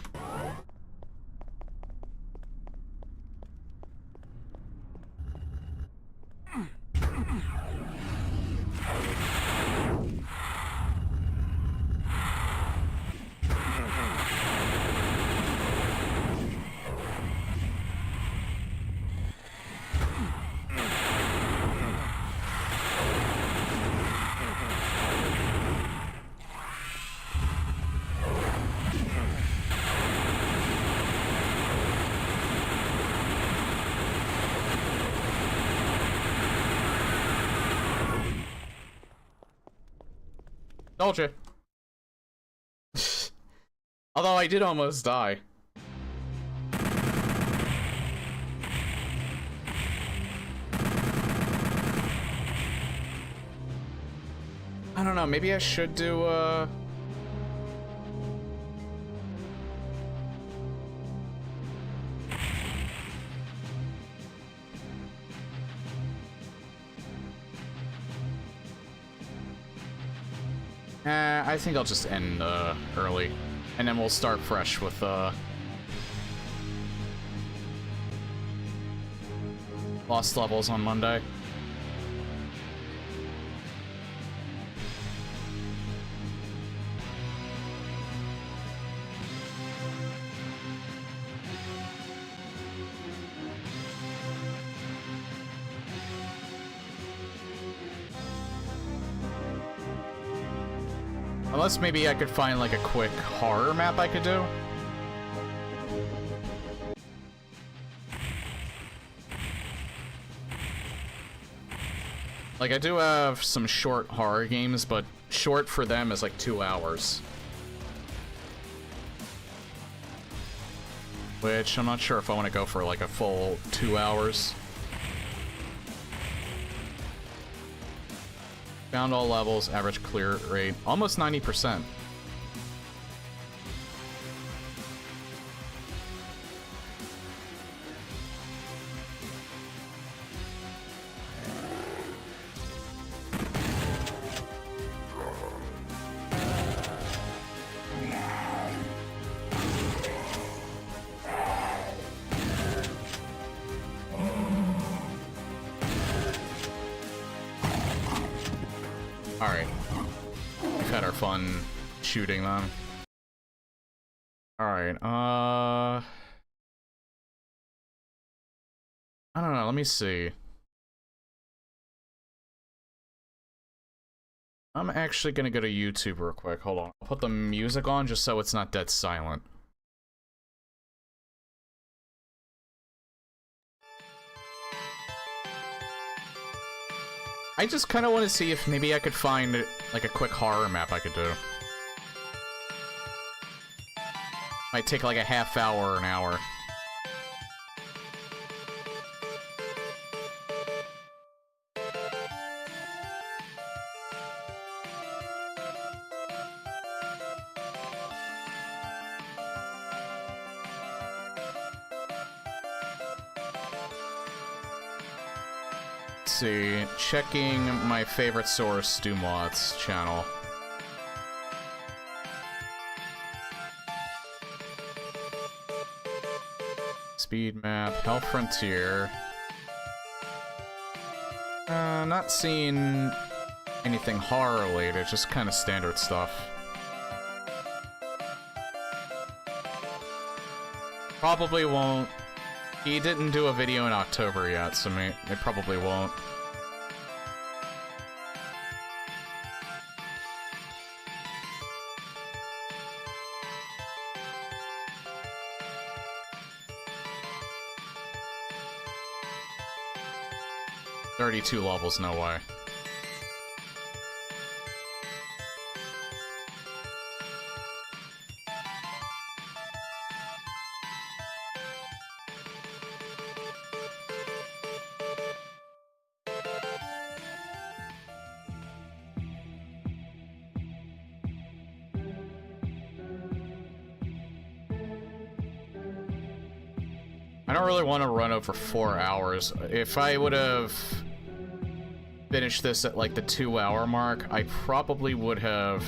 Told you. Although I did almost die. I don't know, maybe I should do, I think I'll just end, early. And then we'll start fresh with, Lost Levels on Monday. Unless maybe I could find like a quick horror map I could do. Like I do have some short horror games, but short for them is like 2 hours. Which I'm not sure if I want to go for like a full 2 hours. Found all levels, average clear rate, almost 90%. Alright. We've had our fun shooting them. Alright, I don't know, let me see. I'm actually gonna go to YouTube real quick. Hold on. I'll put the music on just so it's not dead silent. I just kind of want to see if maybe I could find, like, a quick horror map I could do. Might take, like, a half hour or an hour. See, checking my favorite source, Doomslayer channel. Speed map, Hell Frontier. Not seeing anything horror related, just kind of standard stuff. Probably won't. He didn't do a video in October yet, so it probably won't. "32 levels, no way." I don't really want to run over 4 hours. If I would have finished this at like the 2-hour mark, I probably would have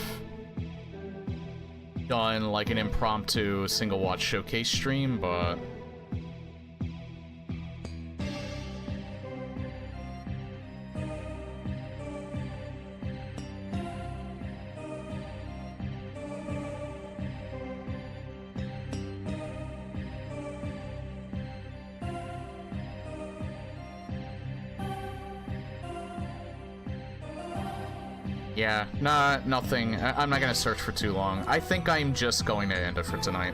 done like an impromptu single watch showcase stream, but yeah, nothing. I'm not gonna search for too long. I think I'm just going to end it for tonight.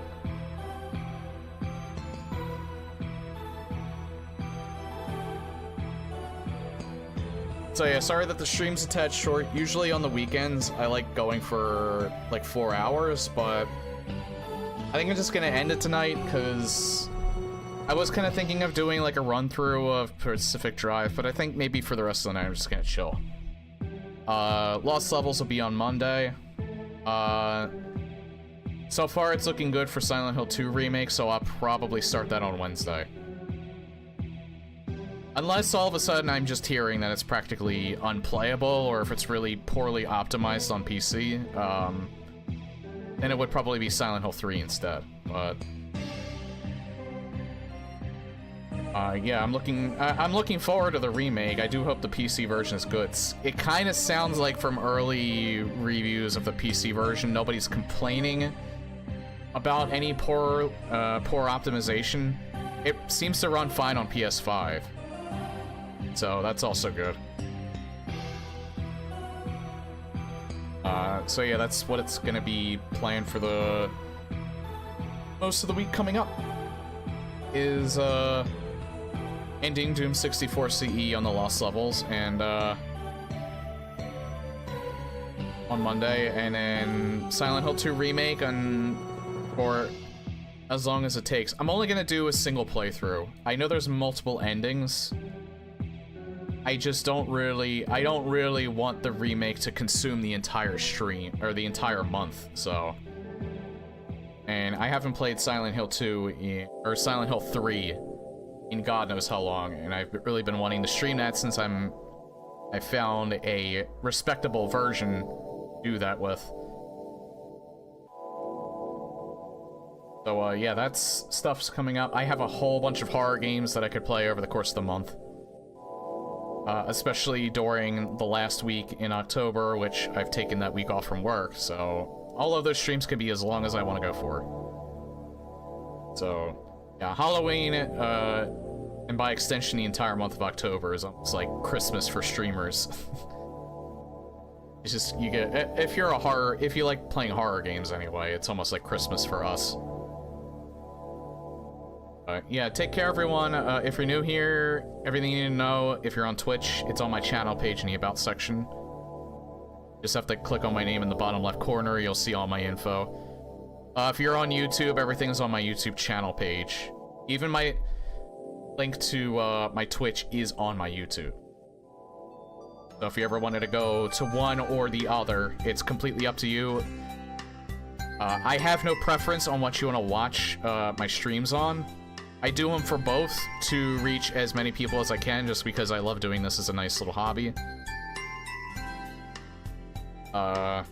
So yeah, sorry that the stream's a tad short. Usually on the weekends, I like going for like 4 hours, but I think I'm just gonna end it tonight, because I was kind of thinking of doing like a run-through of Pacific Drive, but I think maybe for the rest of the night, I'm just gonna chill. Lost Levels will be on Monday. So far it's looking good for Silent Hill 2 Remake, so I'll probably start that on Wednesday. Unless all of a sudden I'm just hearing that it's practically unplayable, or if it's really poorly optimized on PC, then it would probably be Silent Hill 3 instead, but yeah, I'm looking forward to the remake. I do hope the PC version is good. It kind of sounds like from early reviews of the PC version, nobody's complaining about any poor optimization. It seems to run fine on PS5, so that's also good. So yeah, that's what it's gonna be planned for the most of the week coming up. Is ending Doom 64 CE on the Lost Levels, and on Monday, and then Silent Hill 2 Remake for as long as it takes. I'm only gonna do a single playthrough. I know there's multiple endings. I don't really want the remake to consume the entire stream, or the entire month, so. And I haven't played Silent Hill 2, or Silent Hill 3 in God knows how long, and I've really been wanting to stream that since I found a respectable version to do that with. So, yeah, that's stuff's coming up. I have a whole bunch of horror games that I could play over the course of the month. Especially during the last week in October, which I've taken that week off from work, so all of those streams could be as long as I want to go for. So, yeah, Halloween, and by extension the entire month of October is almost like Christmas for streamers. It's just, you get, if you like playing horror games anyway, it's almost like Christmas for us. Yeah, take care, everyone. If you're new here, everything you need to know, if you're on Twitch, it's on my channel page in the About section. Just have to click on my name in the bottom left corner, you'll see all my info. If you're on YouTube, everything's on my YouTube channel page. Even my link to my Twitch is on my YouTube. So if you ever wanted to go to one or the other, it's completely up to you. I have no preference on what you want to watch my streams on. I do them for both to reach as many people as I can, just because I love doing this as a nice little hobby. Love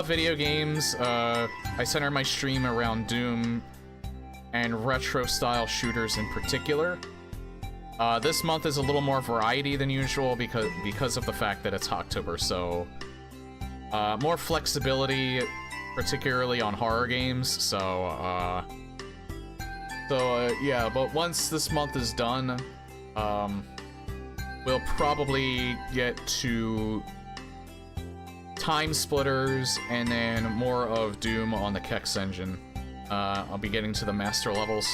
video games. I center my stream around Doom and retro-style shooters in particular. This month is a little more variety than usual because of the fact that it's October, so more flexibility, particularly on horror games. So yeah, but once this month is done, we'll probably get to Time Splitters and then more of Doom on the Kex engine. I'll be getting to the master levels.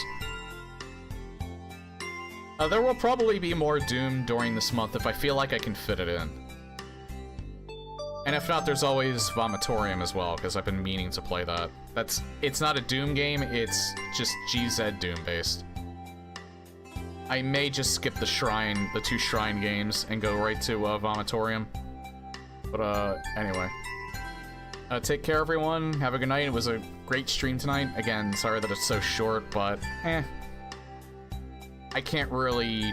There will probably be more Doom during this month if I feel like I can fit it in. And if not, there's always Vomitorium as well, because I've been meaning to play that. It's not a Doom game, it's just GZ Doom based. I may just skip the two Shrine games and go right to Vomitorium. But anyway. Take care, everyone. Have a good night. It was a great stream tonight. Again, sorry that it's so short, but I can't really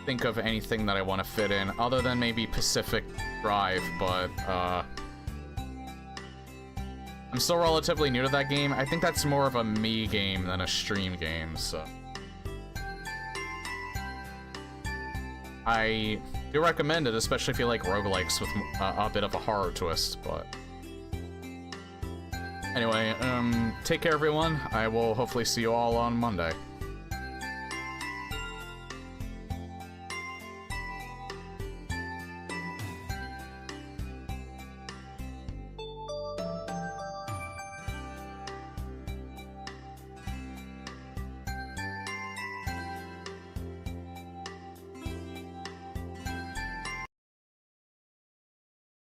think of anything that I want to fit in, other than maybe Pacific Drive, but, I'm still relatively new to that game. I think that's more of a me game than a stream game, so. I do recommend it, especially if you like roguelikes with a bit of a horror twist, but. Anyway, take care, everyone. I will hopefully see you all on Monday.